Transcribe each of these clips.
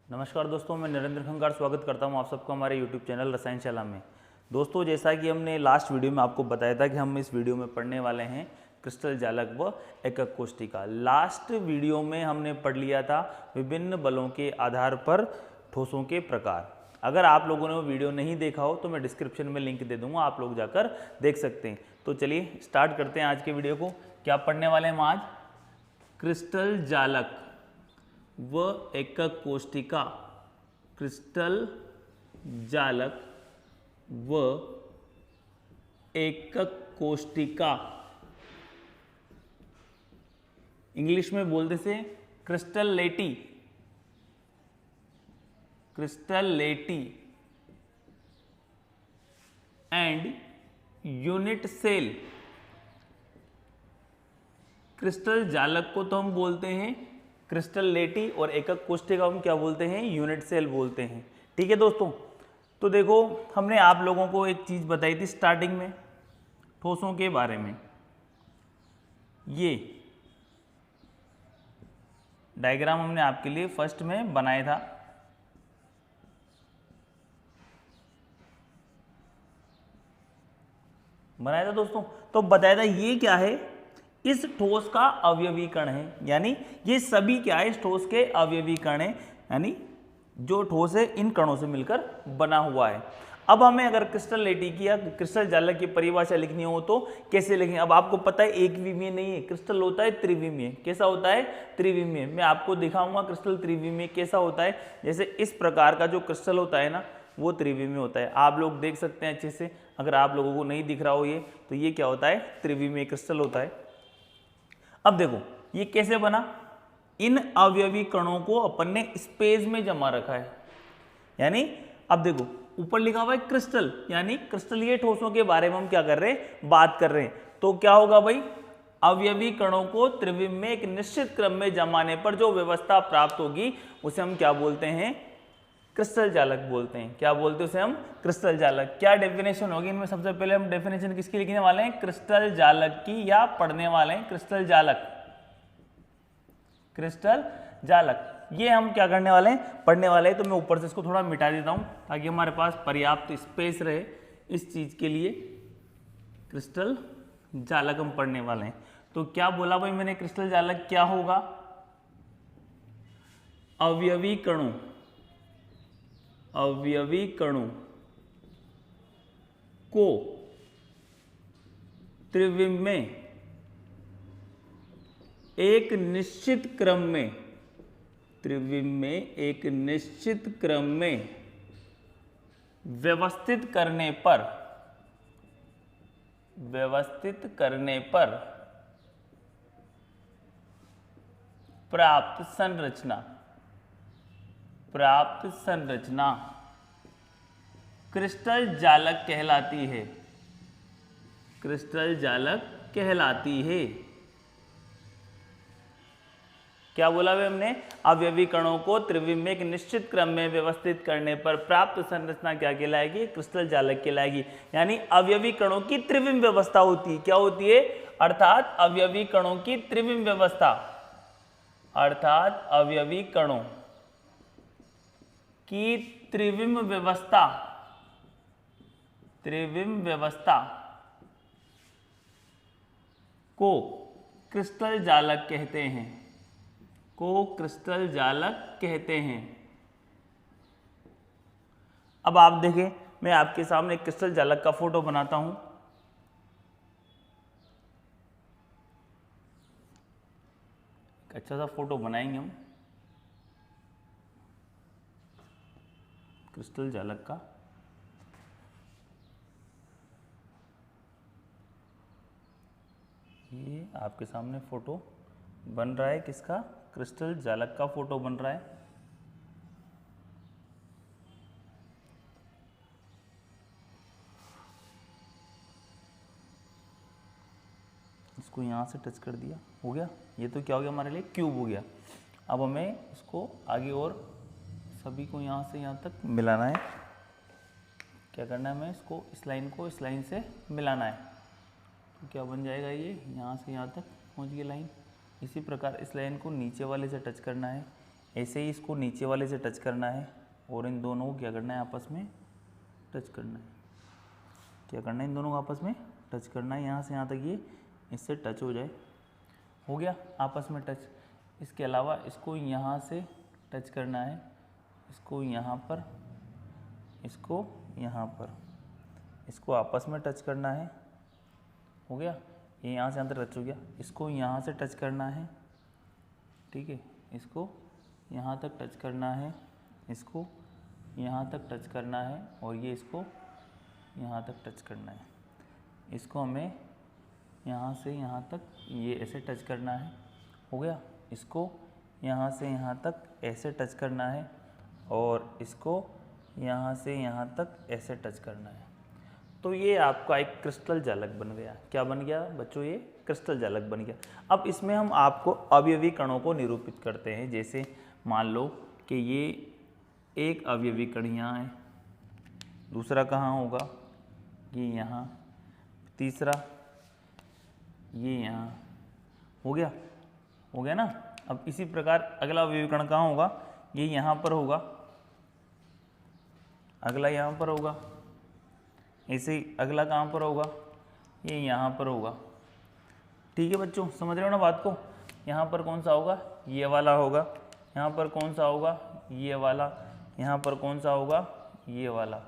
नमस्कार दोस्तों, मैं नरेंद्र खंगार स्वागत करता हूं आप सबको हमारे YouTube चैनल रसायन शाला में। दोस्तों, जैसा कि हमने लास्ट वीडियो में आपको बताया था कि हम इस वीडियो में पढ़ने वाले हैं क्रिस्टल जालक व एकक कोष्ठिका। लास्ट वीडियो में हमने पढ़ लिया था विभिन्न बलों के आधार पर ठोसों के प्रकार। अगर आप लोगों ने वो वीडियो नहीं देखा हो तो मैं डिस्क्रिप्शन में लिंक दे दूंगा, आप लोग जाकर देख सकते हैं। तो चलिए स्टार्ट करते हैं आज के वीडियो को। क्या पढ़ने वाले हैं हम आज? क्रिस्टल जालक व एकक कोष्ठिका। क्रिस्टल जालक व एकक कोष्ठिका, इंग्लिश में बोलते से क्रिस्टल लेटी, क्रिस्टल लेटी एंड यूनिट सेल। क्रिस्टल जालक को तो हम बोलते हैं क्रिस्टल लेटी और एकक कोष्ठिका हम क्या बोलते हैं? यूनिट सेल बोलते हैं। ठीक है दोस्तों, तो देखो हमने आप लोगों को एक चीज बताई थी स्टार्टिंग में ठोसों के बारे में। ये डायग्राम हमने आपके लिए फर्स्ट में बनाया था। दोस्तों, तो बताया था ये क्या है? इस ठोस का अवयवी कण है, यानी ये सभी क्या है? इस ठोस के अवयवी कण है, यानी जो ठोस है इन कणों से मिलकर बना हुआ है। अब हमें अगर क्रिस्टल लेटी की या क्रिस्टल जालक की परिभाषा लिखनी हो तो कैसे लिखें? अब आपको पता है एक विमीय नहीं है, क्रिस्टल होता है त्रिविमीय। कैसा होता है? त्रिविमीय। मैं आपको दिखाऊंगा क्रिस्टल त्रिविमीय कैसा होता है। जैसे इस प्रकार का जो क्रिस्टल होता है ना, वो त्रिविमीय होता है। आप लोग देख सकते हैं अच्छे से। अगर आप लोगों को नहीं दिख रहा हो ये, तो ये क्या होता है? त्रिविमीय क्रिस्टल होता है। अब देखो ये कैसे बना? इन अवयवी कणों को अपन ने स्पेस में जमा रखा है, यानी अब देखो ऊपर लिखा हुआ है क्रिस्टल, यानी क्रिस्टलीय ठोसों के बारे में हम क्या कर रहे हैं? बात कर रहे हैं। तो क्या होगा भाई? अवयवी कणों को त्रिविम में एक निश्चित क्रम में जमाने पर जो व्यवस्था प्राप्त होगी उसे हम क्या बोलते हैं? क्रिस्टल जालक बोलते हैं। क्या बोलते हैं उसे हम? क्रिस्टल जालक। क्या डेफिनेशन होगी इनमें? सबसे पहले हम डेफिनेशन किसकी लिखने वाले हैं? क्रिस्टल जालक की, या पढ़ने वाले हैं क्रिस्टल जालक। क्रिस्टल जालक ये हम क्या करने वाले हैं? पढ़ने वाले हैं। तो मैं ऊपर से इसको थोड़ा मिटा देता हूं ताकि हमारे पास पर्याप्त स्पेस रहे इस चीज के लिए। क्रिस्टल जालक हम पढ़ने वाले हैं। तो क्या बोला भाई मैंने? क्रिस्टल जालक क्या होगा? अवयवी कणों, अवयवी कणों को त्रिविम में एक निश्चित क्रम में, त्रिविम में एक निश्चित क्रम में व्यवस्थित करने पर, व्यवस्थित करने पर प्राप्त संरचना, प्राप्त संरचना क्रिस्टल जालक कहलाती है। क्रिस्टल जालक कहलाती है। क्या बोला भाई हमने? अवयवी कणों को त्रिविम में एक निश्चित क्रम में व्यवस्थित करने पर प्राप्त संरचना क्या कहलाएगी? क्रिस्टल जालक कहलाएगी। यानी अवयवी कणों की त्रिविम व्यवस्था होती है। क्या होती है? अर्थात अवयवी कणों की त्रिविम व्यवस्था, अर्थात अवयवी कणों की त्रिविम व्यवस्था, त्रिविम व्यवस्था को क्रिस्टल जालक कहते हैं, को क्रिस्टल जालक कहते हैं। अब आप देखें, मैं आपके सामने एक क्रिस्टल जालक का फोटो बनाता हूं। एक अच्छा सा फोटो बनाएंगे हम क्रिस्टल जालक का। ये आपके सामने फोटो बन रहा है किसका? क्रिस्टल जालक का फोटो बन रहा है। इसको यहाँ से टच कर दिया, हो गया। ये तो क्या हो गया? हमारे लिए क्यूब हो गया। अब हमें इसको आगे और सभी को यहाँ से यहाँ तक मिलाना है। क्या करना है? हमें इसको, इस लाइन को इस लाइन से मिलाना है। तो क्या बन जाएगा? ये यहाँ से यहाँ तक पहुँच गई लाइन। इसी प्रकार इस लाइन को नीचे वाले से टच करना है, ऐसे ही इसको नीचे वाले से टच करना है और इन दोनों को क्या करना है, आपस में टच करना है। क्या करना है, इन दोनों को आपस में टच करना है, यहाँ से यहाँ तक ये इससे टच हो जाए। हो गया आपस में टच। इसके अलावा इसको यहाँ से टच करना है, इसको यहाँ पर, इसको यहाँ पर, इसको आपस में टच करना है। हो गया, ये यहाँ से यहाँ तक टच हो गया। इसको यहाँ से टच करना है, ठीक है, इसको यहाँ तक टच करना है, इसको यहाँ तक टच करना है और ये इसको यहाँ तक टच करना है। इसको हमें यहाँ से यहाँ तक ये ऐसे टच करना है। हो गया, इसको यहाँ से यहाँ तक ऐसे टच करना है और इसको यहाँ से यहाँ तक ऐसे टच करना है। तो ये आपका एक क्रिस्टल जालक बन गया। क्या बन गया बच्चों, ये क्रिस्टल जालक बन गया। अब इसमें हम आपको अवयवी कणों को निरूपित करते हैं। जैसे मान लो कि ये एक अवयवी कण यहाँ है, दूसरा कहाँ होगा, ये यहाँ, तीसरा ये यहाँ। हो गया ना। अब इसी प्रकार अगला अवयवी कण कहाँ होगा, ये यहाँ पर होगा, अगला यहाँ पर होगा, ऐसे ही अगला कहाँ पर होगा, ये यहाँ पर होगा। ठीक है बच्चों, समझ रहे हो ना बात को। यहाँ पर कौन सा होगा, ये वाला होगा, यहाँ पर कौन सा होगा, ये वाला, यहाँ पर कौन सा होगा, ये वाला।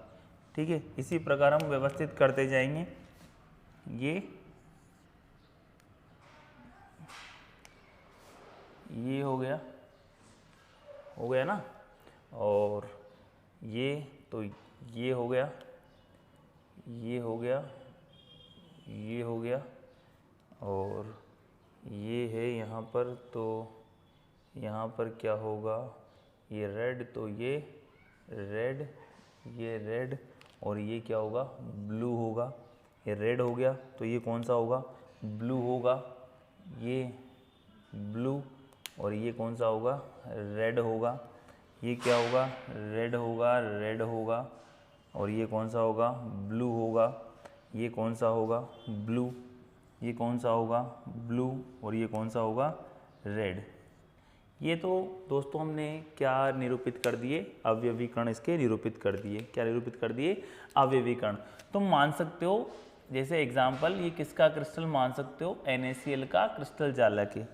ठीक है, इसी प्रकार हम व्यवस्थित करते जाएंगे। ये हो गया ना, और ये तो ये हो गया, ये हो गया, ये हो गया, और ये है यहाँ पर, तो यहाँ पर क्या होगा, ये रेड, तो ये रेड, ये रेड, और ये क्या होगा, ब्लू होगा। ये रेड हो गया तो ये कौन सा होगा, ब्लू होगा, ये ब्लू, और ये कौन सा होगा, रेड होगा। ये क्या होगा, रेड होगा, रेड होगा, और ये कौन सा होगा, ब्लू होगा। ये कौन सा होगा, ब्लू, ये कौन सा होगा, ब्लू, और ये कौन सा होगा, रेड। ये तो दोस्तों हमने क्या निरूपित कर दिए, अवयवी कण इसके निरूपित कर दिए। क्या निरूपित कर दिए, अवयवी कण। तुम मान सकते हो, जैसे एग्जाम्पल, ये किसका क्रिस्टल मान सकते हो, NaCl का क्रिस्टल जालक है।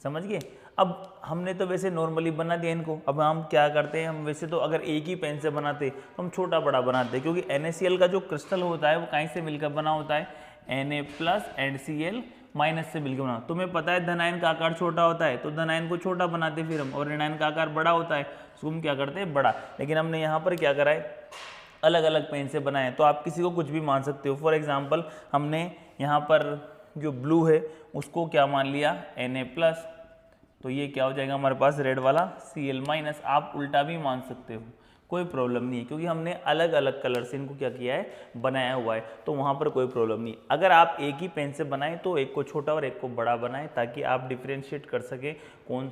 समझ गए। अब हमने तो वैसे नॉर्मली बना दिया इनको। अब हम क्या करते हैं, हम वैसे तो अगर एक ही पेन से बनाते तो हम छोटा बड़ा बनाते, क्योंकि NaCl का जो क्रिस्टल होता है वो कहीं से मिलकर बना होता है, Na+ एंड Cl- से मिलकर बना। तुम्हें पता है धनायन का आकार छोटा होता है तो धनायन को छोटा बनाते फिर हम, और ऋणायन का आकार बड़ा होता है तो हम क्या करते हैं, बड़ा। लेकिन हमने यहाँ पर क्या करा है, अलग अलग पेन से बनाए। तो आप किसी को कुछ भी मान सकते हो। फॉर एग्जाम्पल हमने यहाँ पर जो ब्लू है उसको क्या मान लिया, Na+, तो ये क्या हो जाएगा हमारे पास, रेड वाला Cl-। आप उल्टा भी मान सकते हो, कोई प्रॉब्लम नहीं है, क्योंकि हमने अलग अलग कलर से इनको क्या किया है, बनाया हुआ है, तो वहाँ पर कोई प्रॉब्लम नहीं। अगर आप एक ही पेन से बनाएं तो एक को छोटा और एक को बड़ा बनाएं, ताकि आप डिफ्रेंशिएट कर सके कौन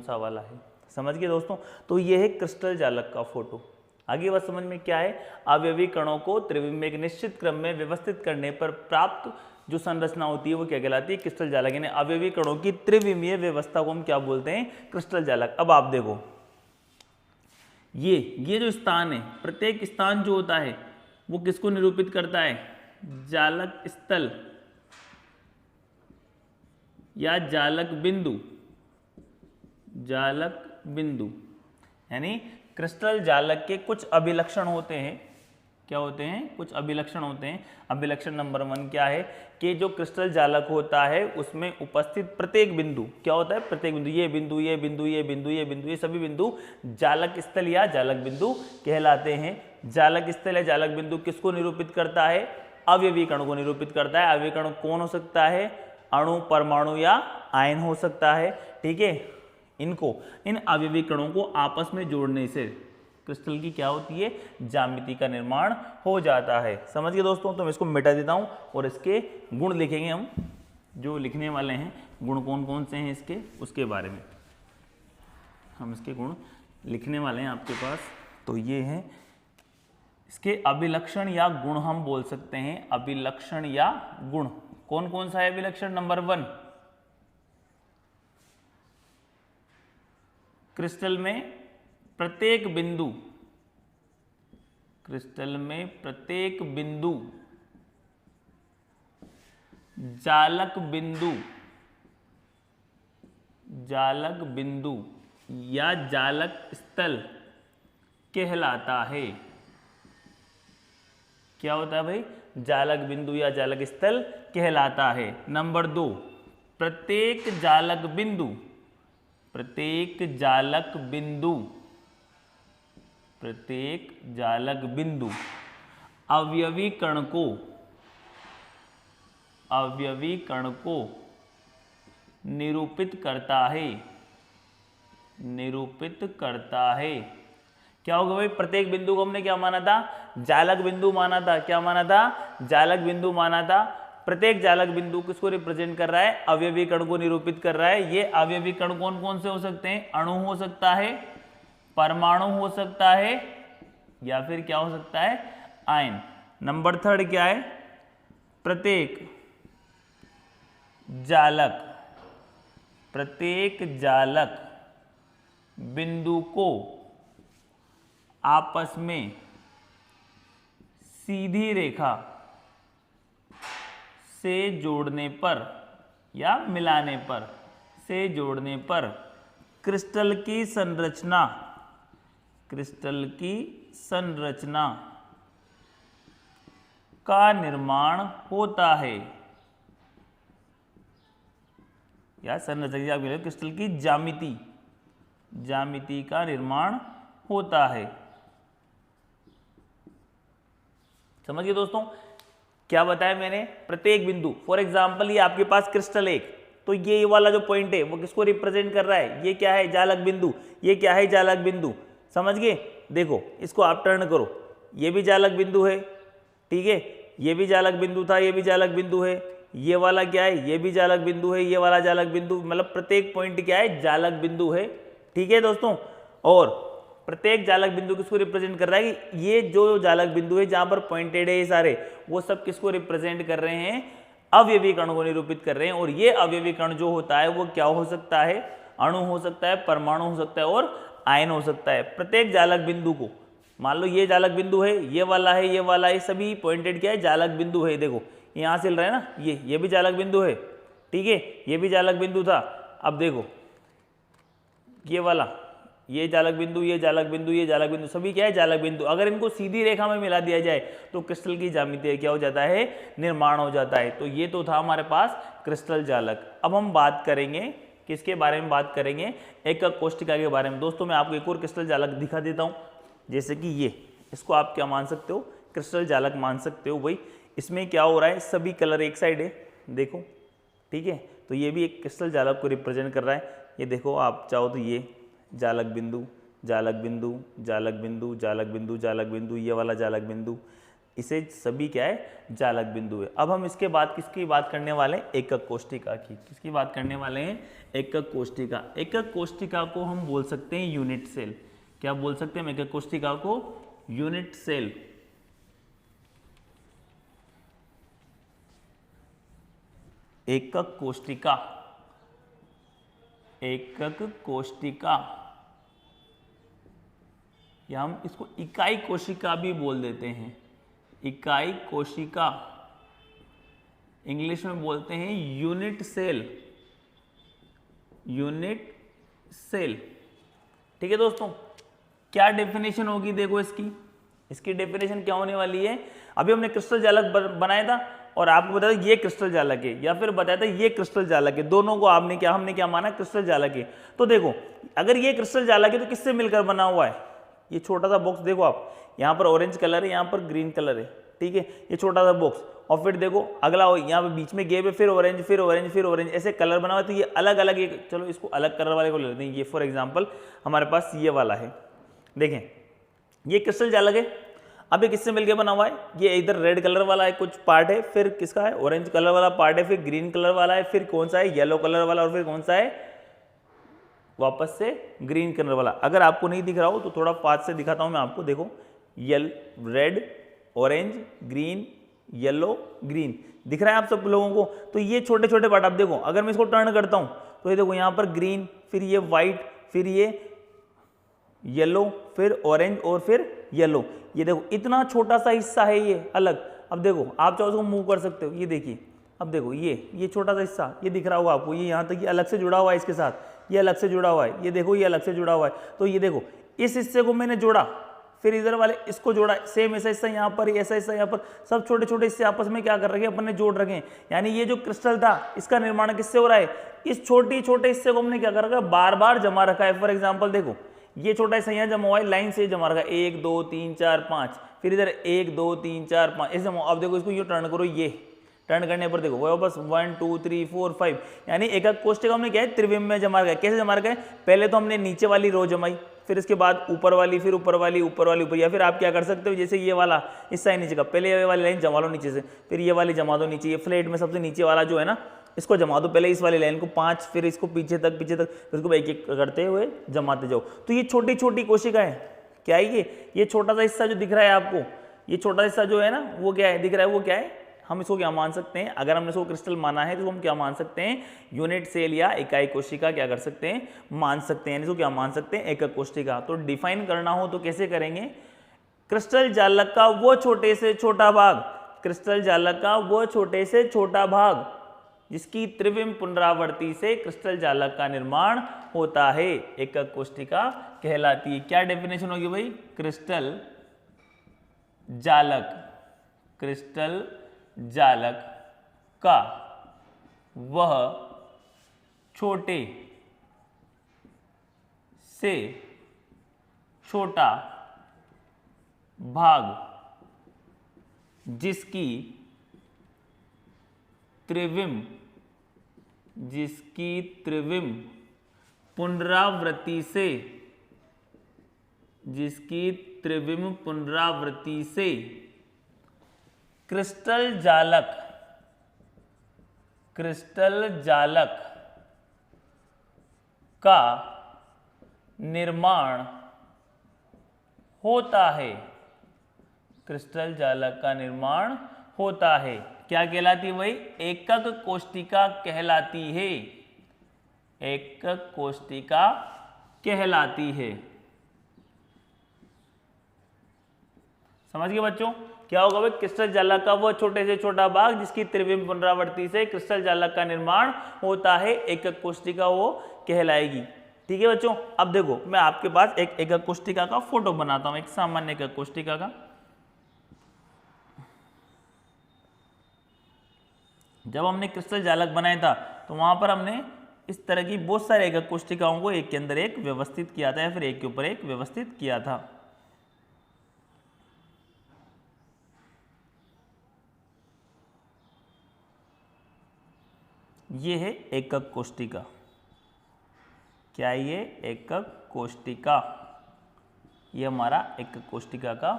सा वाला है। समझ गए दोस्तों। तो ये है क्रिस्टल जालक का फोटो। आगे बात समझ में क्या है, अवयवी कणों को त्रिविम में एक निश्चित क्रम में व्यवस्थित करने पर प्राप्त जो संरचना होती है वो क्या कहलाती है, क्रिस्टल जालक। यानी अवयवी कणों की त्रिविमीय व्यवस्था को हम क्या बोलते हैं, क्रिस्टल जालक। अब आप देखो, ये जो स्थान है, प्रत्येक स्थान जो होता है वो किसको निरूपित करता है, जालक स्थल या जालक बिंदु। यानी क्रिस्टल जालक के कुछ अभिलक्षण होते हैं। क्या होते हैं, कुछ अभिलक्षण होते हैं। अभिलक्षण नंबर 1 क्या है, कि जो क्रिस्टल जालक होता है उसमें उपस्थित प्रत्येक बिंदु क्या होता है, प्रत्येक बिंदु, ये बिंदु, ये बिंदु, ये बिंदु, ये बिंदु, ये सभी बिंदु जालक स्थल या जालक बिंदु कहलाते हैं। जालक स्थल या जालक बिंदु किसको निरूपित करता है, अवयवी कण को निरूपित करता है। अवयवी कण कौन हो सकता है, अणु, परमाणु या आयन हो सकता है। ठीक है, इन अवयवी कणों को आपस में जोड़ने से क्रिस्टल की क्या होती है, ज्यामिति का निर्माण हो जाता है। समझ गए दोस्तों। तो मैं इसको मिटा देता हूं और इसके गुण लिखेंगे हम, जो लिखने वाले हैं गुण कौन कौन से हैं इसके, उसके बारे में हम इसके गुण लिखने वाले हैं आपके पास। तो ये हैं इसके अभिलक्षण या गुण, हम बोल सकते हैं अभिलक्षण या गुण। कौन कौन सा है अभिलक्षण, नंबर 1 क्रिस्टल में प्रत्येक बिंदु, क्रिस्टल में प्रत्येक बिंदु जालक बिंदु, जालक बिंदु या जालक स्थल कहलाता है। क्या होता है भाई? जालक बिंदु या जालक स्थल कहलाता है। नंबर 2, प्रत्येक जालक बिंदु, प्रत्येक जालक बिंदु, प्रत्येक जालक बिंदु अवयवी कण को, अवयवी कण को निरूपित करता है, निरूपित करता है। क्या होगा भाई? प्रत्येक बिंदु को हमने क्या माना था? जालक बिंदु माना था। क्या माना था? जालक बिंदु माना था। प्रत्येक जालक बिंदु किसको रिप्रेजेंट कर रहा है? अवयवी कण को निरूपित कर रहा है। ये अवयवी कण कौन कौन से हो सकते हैं? अणु हो सकता है, परमाणु हो सकता है, या फिर क्या हो सकता है? आयन। नंबर 3 क्या है? प्रत्येक जालक, प्रत्येक जालक बिंदु को आपस में सीधी रेखा से जोड़ने पर या मिलाने पर, से जोड़ने पर क्रिस्टल की संरचना, क्रिस्टल की संरचना का निर्माण होता है, या संरचना क्रिस्टल की ज्यामिति, ज्यामिति का निर्माण होता है। समझ गए दोस्तों? क्या बताया मैंने? प्रत्येक बिंदु, फॉर एग्जांपल ये आपके पास क्रिस्टल एक, तो ये वाला जो पॉइंट है वो किसको रिप्रेजेंट कर रहा है? ये क्या है? जालक बिंदु। ये क्या है? जालक बिंदु। समझ गए? देखो इसको आप टर्न करो, ये भी जालक बिंदु है, ठीक है, ये भी जालक बिंदु था, ये भी जालक बिंदु है, ये वाला क्या है? ये भी जालक बिंदु है, ये वाला जालक बिंदु, मतलब प्रत्येक पॉइंट क्या है? जालक बिंदु है। ठीक है दोस्तों? और प्रत्येक जालक बिंदु किसको रिप्रेजेंट कर रहा है? कि ये जो जालक बिंदु है जहां पर पॉइंटेड है ये सारे, वो सब किसको रिप्रेजेंट कर रहे हैं? अवयवी कण को निरूपित कर रहे हैं। और ये अवयवी कण जो होता है वो क्या हो सकता है? अणु हो सकता है, परमाणु हो सकता है और आयन हो सकता है। प्रत्येक जालक बिंदु को, मान लो ये जालक बिंदु है, ये वाला है, ये वाला है, सभी पॉइंटेड क्या है? जालक बिंदु है। देखो यहाँ से चल रहा है ना, ये भी जालक बिंदु है, ठीक है, ये भी जालक बिंदु था। अब देखो ये वाला, ये जालक बिंदु, ये जालक बिंदु, ये जालक बिंदु, सभी क्या है? जालक बिंदु। अगर इनको सीधी रेखा में मिला दिया जाए तो क्रिस्टल की ज्यामिति क्या हो जाता है? निर्माण हो जाता है। तो ये तो था हमारे पास क्रिस्टल जालक। अब हम बात करेंगे किसके बारे में? बात करेंगे एकक कोष्टिका के बारे में। दोस्तों मैं आपको एक और क्रिस्टल जालक दिखा देता हूँ, जैसे कि ये, इसको आप क्या मान सकते हो? क्रिस्टल जालक मान सकते हो। भाई इसमें क्या हो रहा है? सभी कलर एक साइड है, देखो, ठीक है, तो ये भी एक क्रिस्टल जालक को रिप्रेजेंट कर रहा है। ये देखो आप चाहो तो ये जालक बिंदु, जालक बिंदु, जालक बिंदु, जालक बिंदु, जालक बिंदु, ये वाला जालक बिंदु, इसे सभी क्या है? जालक बिंदु है। अब हम इसके बाद किसकी बात करने वाले हैं? एकक कोष्टिका की। किसकी बात करने वाले हैं? एकक कोष्टिका। एकक कोष्टिका को हम बोल सकते हैं यूनिट सेल। क्या बोल सकते हैं एकक कोष्टिका को? Unit cell. एकक कोष्टिका, एकक कोष्टिका, या हम इसको इकाई कोशिका भी बोल देते हैं। इकाई कोशिका, इंग्लिश में बोलते हैं यूनिट सेल, यूनिट सेल। ठीक है दोस्तों? क्या डेफिनेशन होगी? देखो इसकी डेफिनेशन क्या होने वाली है? अभी हमने क्रिस्टल जालक बनाया था और आपको बताया ये क्रिस्टल जालक है, या फिर बताया था ये क्रिस्टल जालक है। दोनों को हमने क्या माना? क्रिस्टल जालक है। तो देखो अगर ये क्रिस्टल जालक है तो किससे मिलकर बना हुआ है? ये छोटा सा बॉक्स देखो आप, यहाँ पर ऑरेंज कलर है, यहाँ पर ग्रीन कलर है, ठीक है, ये छोटा सा बॉक्स, और फिर देखो अगला यहाँ पे बीच में गैप है, फिर ऑरेंज, फिर ऑरेंज, फिर ऑरेंज, ऐसे कलर बना हुआ है। तो ये अलग अलग, ये चलो इसको अलग कलर वाले को ले लेते हैं। ये फॉर एग्जाम्पल हमारे पास ये वाला है, देखें ये क्रिस्टल जालक है। अब ये किससे मिलकर बना हुआ है? ये इधर रेड कलर वाला है कुछ पार्ट है, फिर किसका है? ऑरेंज कलर वाला पार्ट है, फिर ग्रीन कलर वाला है, फिर कौन सा है? येलो कलर वाला, और फिर कौन सा है? वापस से ग्रीन कलर वाला। अगर आपको नहीं दिख रहा हो तो थोड़ा पास से दिखाता हूं मैं आपको। देखो red, orange, green, yellow, green दिख रहा है आप सब लोगों को? तो ये छोटे छोटे पार्ट आप देखो, अगर मैं इसको टर्न करता हूं तो ये देखो यहाँ पर ग्रीन, फिर ये व्हाइट, फिर ये येलो, फिर ऑरेंज और फिर येलो। ये देखो इतना छोटा सा हिस्सा है ये अलग। अब देखो आप चाहो तो मूव कर सकते हो, ये देखिए। अब देखो ये छोटा सा हिस्सा ये दिख रहा होगा आपको, ये यहाँ तक ये अलग से जुड़ा हुआ है इसके साथ, ये अलग से जुड़ा हुआ है, ये देखो ये अलग से जुड़ा हुआ है। तो ये देखो इस हिस्से को मैंने जोड़ा, फिर इधर वाले इसको जोड़ा, सेम ऐसा हिस्सा यहाँ पर, ऐसा हिस्सा यहाँ पर, सब छोटे छोटे हिस्से आपस में क्या कर रखे हैं अपन ने, जोड़ रखे हैं। यानी ये जो क्रिस्टल था इसका निर्माण किससे हो रहा है, इस छोटे हिस्से को हमने क्या कर रखा है, बार बार जमा रखा है। फॉर एग्जाम्पल देखो ये छोटा हिस्सा यहाँ जमा हुआ है, लाइन से जमा रखा है, 1 2 3 4 5, फिर इधर 1 2 3 4 5 ऐसे जमा। अब देखो इसको ये टर्न करो, ये टर्न करने पर देखो वो बस 1 2 3 4 5, यानी एक कोष्ठक हमने क्या है त्रिविम में जमा रखा है। कैसे जमा रखा है, पहले तो हमने नीचे वाली रो जमाई, फिर इसके बाद ऊपर वाली, फिर ऊपर वाली, ऊपर वाली, ऊपर। या फिर आप क्या कर सकते हो, जैसे ये वाला हिस्सा है नीचे का, पहले ये वाली लाइन जमा लो नीचे से, फिर ये वाली जमा दो नीचे, ये फ्लेट में सबसे नीचे वाला जो है ना इसको जमा दो, पहले इस वाली लाइन को 5, फिर इसको पीछे तक, फिर इसको एक एक करते हुए जमाते जाओ। तो ये छोटी छोटी कोशिकाएं क्या है, ये छोटा सा हिस्सा जो दिख रहा है आपको, ये छोटा हिस्सा जो है ना वो क्या है दिख रहा है, वो क्या है, हम इसको क्या मान सकते हैं, अगर हमने इसको क्रिस्टल माना है तो हम क्या मान सकते हैं, यूनिट सेल या इकाई कोशिका क्या कर सकते हैं, मान सकते हैं। इसको क्या मान सकते हैं, एकक कोशिका। तो डिफाइन करना हो तो कैसे करेंगे, क्रिस्टल जालक का वो छोटे से छोटा भाग, क्रिस्टल जालक का वो छोटे से छोटा भाग जिसकी त्रिविम पुनरावृत्ति से क्रिस्टल जालक का निर्माण होता है, एकक कोशिका कहलाती है। क्या डेफिनेशन होगी भाई, क्रिस्टल जालक, क्रिस्टल जालक का वह छोटे से छोटा भाग जिसकी त्रिविम पुनरावृत्ति से, जिसकी त्रिविम पुनरावृत्ति से क्रिस्टल जालक का निर्माण होता है, क्रिस्टल जालक का निर्माण होता है। क्या कहलाती है भाई, एकक कोशिका कहलाती है, एकक कोशिका कहलाती है। समझ गए बच्चों, क्या होगा भाई, क्रिस्टल जालक का वो छोटे से छोटा भाग जिसकी त्रिविम पुनरावृत्ति से क्रिस्टल जालक का निर्माण होता है, एकक कोशिका वो कहलाएगी। ठीक है बच्चों, अब देखो मैं आपके पास एक एकक कोशिका का फोटो बनाता हूं, एक सामान्य एकक कोशिका का। जब हमने क्रिस्टल जालक बनाया था तो वहां पर हमने इस तरह की बहुत सारे एकक कोशिकाओं को एक के अंदर एक व्यवस्थित किया था, या फिर एक के ऊपर एक व्यवस्थित किया था। ये है एकक कोशिका। क्या ये एकक कोशिका, ये हमारा एकक कोशिका का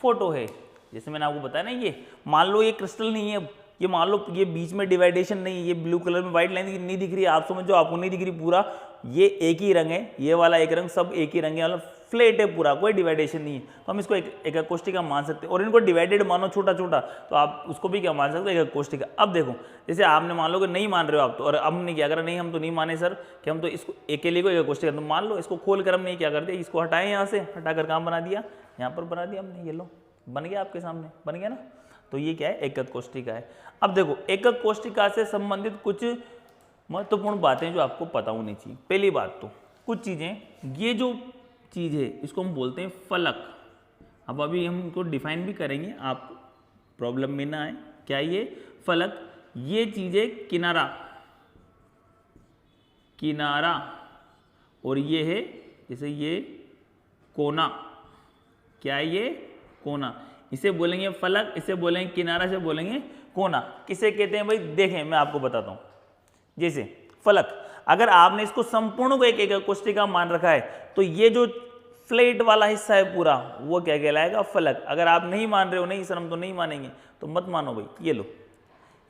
फोटो है। जैसे मैंने आपको बताया ना, ये मान लो ये क्रिस्टल नहीं है, ये मान लो ये बीच में डिवाइडेशन नहीं है, ये ब्लू कलर में व्हाइट लाइन नहीं दिख रही है, आप समझो आपको नहीं दिख रही पूरा, ये एक ही रंग है, ये वाला एक रंग, सब एक ही रंग है, मतलब फ्लैट है पूरा, कोई डिवाइडेशन नहीं है। तो हम इसको एकक कोशिका मान सकते हैं। और इनको डिवाइडेड मानो छोटा छोटा, तो आप उसको भी क्या मान सकते हैं, एकक कोशिका। अब देखो जैसे आपने मान लो कि नहीं मान रहे हो आप तो, और अब हमने क्या करा, नहीं हम तो नहीं माने सर कि हम तो इसको अकेले को एकक कोशिका, तो मान लो इसको खोल कर हमने क्या कर दिया, इसको हटाए, यहाँ से हटाकर काम बना दिया, यहाँ पर बना दिया हमने, ये लो बन गया आपके सामने, बन गया ना। तो ये क्या है, एकक कोशिका है। अब देखो एकक कोशिका से संबंधित कुछ महत्वपूर्ण बातें जो आपको पता होनी चाहिए। पहली बात तो कुछ चीजें, ये जो चीज है इसको हम बोलते हैं फलक। अब अभी हम इनको डिफाइन भी करेंगे, आप प्रॉब्लम में ना आए। क्या ये फलक, ये चीजें किनारा, किनारा, और ये है जैसे ये कोना। क्या है ये, कोना, इसे बोलेंगे फलक, इसे बोलेंगे किनारा, से बोलेंगे कोना। किसे कहते हैं भाई, देखें मैं आपको बताता हूं। जैसे फलक, अगर आपने इसको संपूर्ण को एक एकक कोशिका मान रखा है तो ये जो फ्लैट वाला हिस्सा है पूरा, वो क्या कहलाएगा, फलक। अगर आप नहीं मान रहे हो, नहीं सर हम तो नहीं मानेंगे, तो मत मानो भाई। ये लो,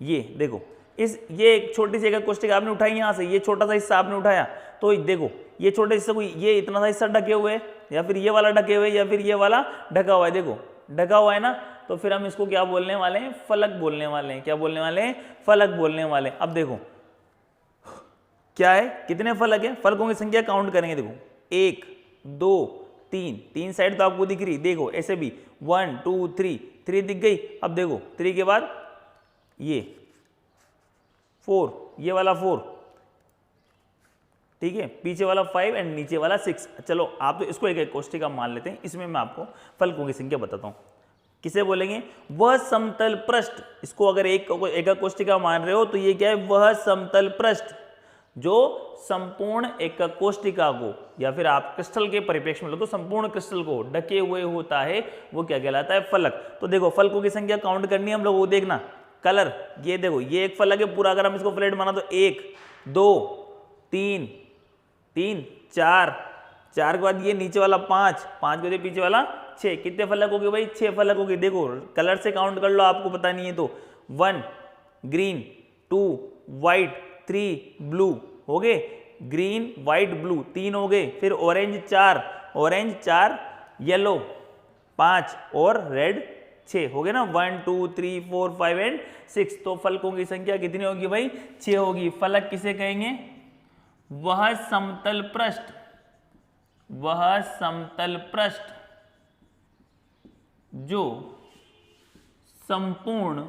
ये देखो, ये एक छोटी सी एकक कोशिका आपने उठाई यहाँ से, ये छोटा सा हिस्सा आपने उठाया, तो देखो ये छोटे हिस्से को, ये इतना सा हिस्सा ढके हुए, या फिर ये वाला ढके हुए, या फिर ये वाला ढका हुआ है, देखो ढका हुआ है ना, तो फिर हम इसको क्या बोलने वाले हैं, फलक बोलने वाले हैं। क्या बोलने वाले हैं, फलक बोलने वाले हैं। अब देखो क्या है, कितने फलक है, फलकों की संख्या काउंट करेंगे, देखो 1 2 तीन साइड तो आपको दिख रही, देखो ऐसे भी 1 2 3, 3 दिख गई। अब देखो 3 के बाद ये 4, ये वाला 4, ठीक है, पीछे वाला 5 एंड नीचे वाला 6। चलो आप तो इसको एक एक कोष्टिका मान लेते हैं। इसमें मैं आपको फलकों की संख्या बताता हूं। किसे बोलेंगे? वह समतल पृष्ठ। इसको अगर एक कोष्टिका मान रहे हो तो ये क्या है? वह समतल पृष्ठ जो संपूर्ण एकक कोष्टिका को, या फिर आप क्रिस्टल के परिप्रेक्ष्य में लो तो संपूर्ण क्रिस्टल को ढके हुए होता है, वो क्या कहलाता है? फलक। तो देखो फलकों की संख्या काउंट करनी है हम लोग, वो देखना कलर। ये देखो ये एक फलक है पूरा, अगर हम इसको फ्लैट माना तो 1 2 3 3 4, 4 के बाद ये नीचे वाला 5, 5 के बाद पीछे वाला 6। कितने फलक हो गए भाई? 6 फलक हो गए। देखो कलर से काउंट कर लो, आपको पता नहीं है तो 1 ग्रीन, 2 वाइट, 3 ब्लू हो गए। ग्रीन वाइट ब्लू 3 हो गए। फिर ऑरेंज 4, येलो 5 और रेड 6 हो गए ना। 1 2 3 4 5 एंड 6। तो फलकों की संख्या कितनी होगी भाई? 6 होगी। फलक किसे कहेंगे? वह समतल पृष्ठ, वह समतल पृष्ठ जो संपूर्ण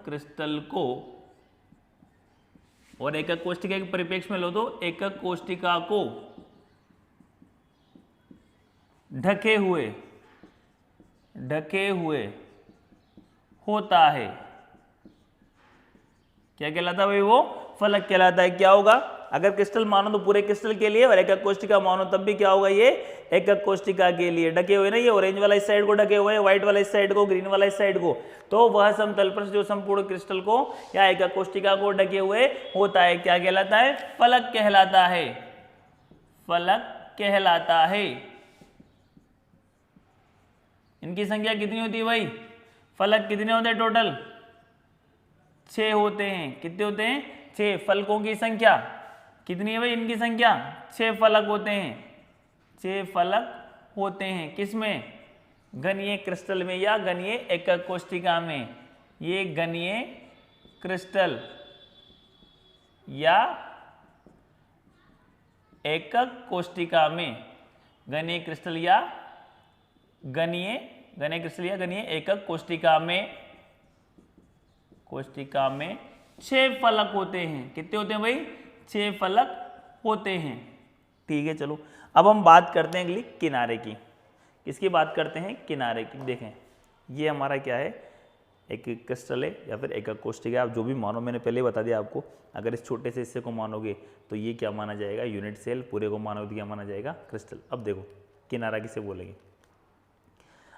क्रिस्टल को और एकक कोष्टिका के परिप्रेक्ष्य में लो तो एकक कोष्टिका को ढके हुए होता है। क्या कहलाता है भाई? वो फलक कहलाता है। क्या होगा? अगर क्रिस्टल मानो तो पूरे क्रिस्टल के लिए, और एकक कोष्टिका मानो तब भी क्या होगा? ये एकक कोष्टिका के लिए ढके हुए ना। ये ऑरेंज वाला इस साइड को ढके हुए, व्हाइट वाला इस साइड को, ग्रीन वाला इस साइड को। तो वह समतल पृष्ठ जो संपूर्ण क्रिस्टल को या एकक कोष्टिका को ढके हुए होता है, क्या कहलाता है? फलक कहलाता है। फलक कहलाता है। इनकी संख्या कितनी होती है भाई? फलक कितने होते हैं टोटल? 6 होते हैं। कितने होते हैं? 6। फलकों की संख्या कितनी है भाई? इनकी संख्या 6 फलक होते हैं। 6 फलक होते हैं। किसमें? घनीय क्रिस्टल में या घनीय एकक कोष्टिका में। ये घनीय क्रिस्टल या एकक कोष्टिका में, घनीय क्रिस्टल या घनीय एकक कोष्टिका में 6 फलक होते हैं। कितने होते हैं भाई? 6 फलक होते हैं। ठीक है, चलो अब हम बात करते हैं अगली किनारे की। किसकी बात करते हैं? किनारे की। देखें ये हमारा क्या है? एक क्रिस्टल है या फिर एकक कोष्टिका, आप जो भी मानो, मैंने पहले बता दिया आपको। अगर इस छोटे से हिस्से को मानोगे तो ये क्या माना जाएगा? Unit cell. पूरे को मानोगे तो क्या माना जाएगा? क्रिस्टल। अब देखो किनारा किसे बोलेंगे?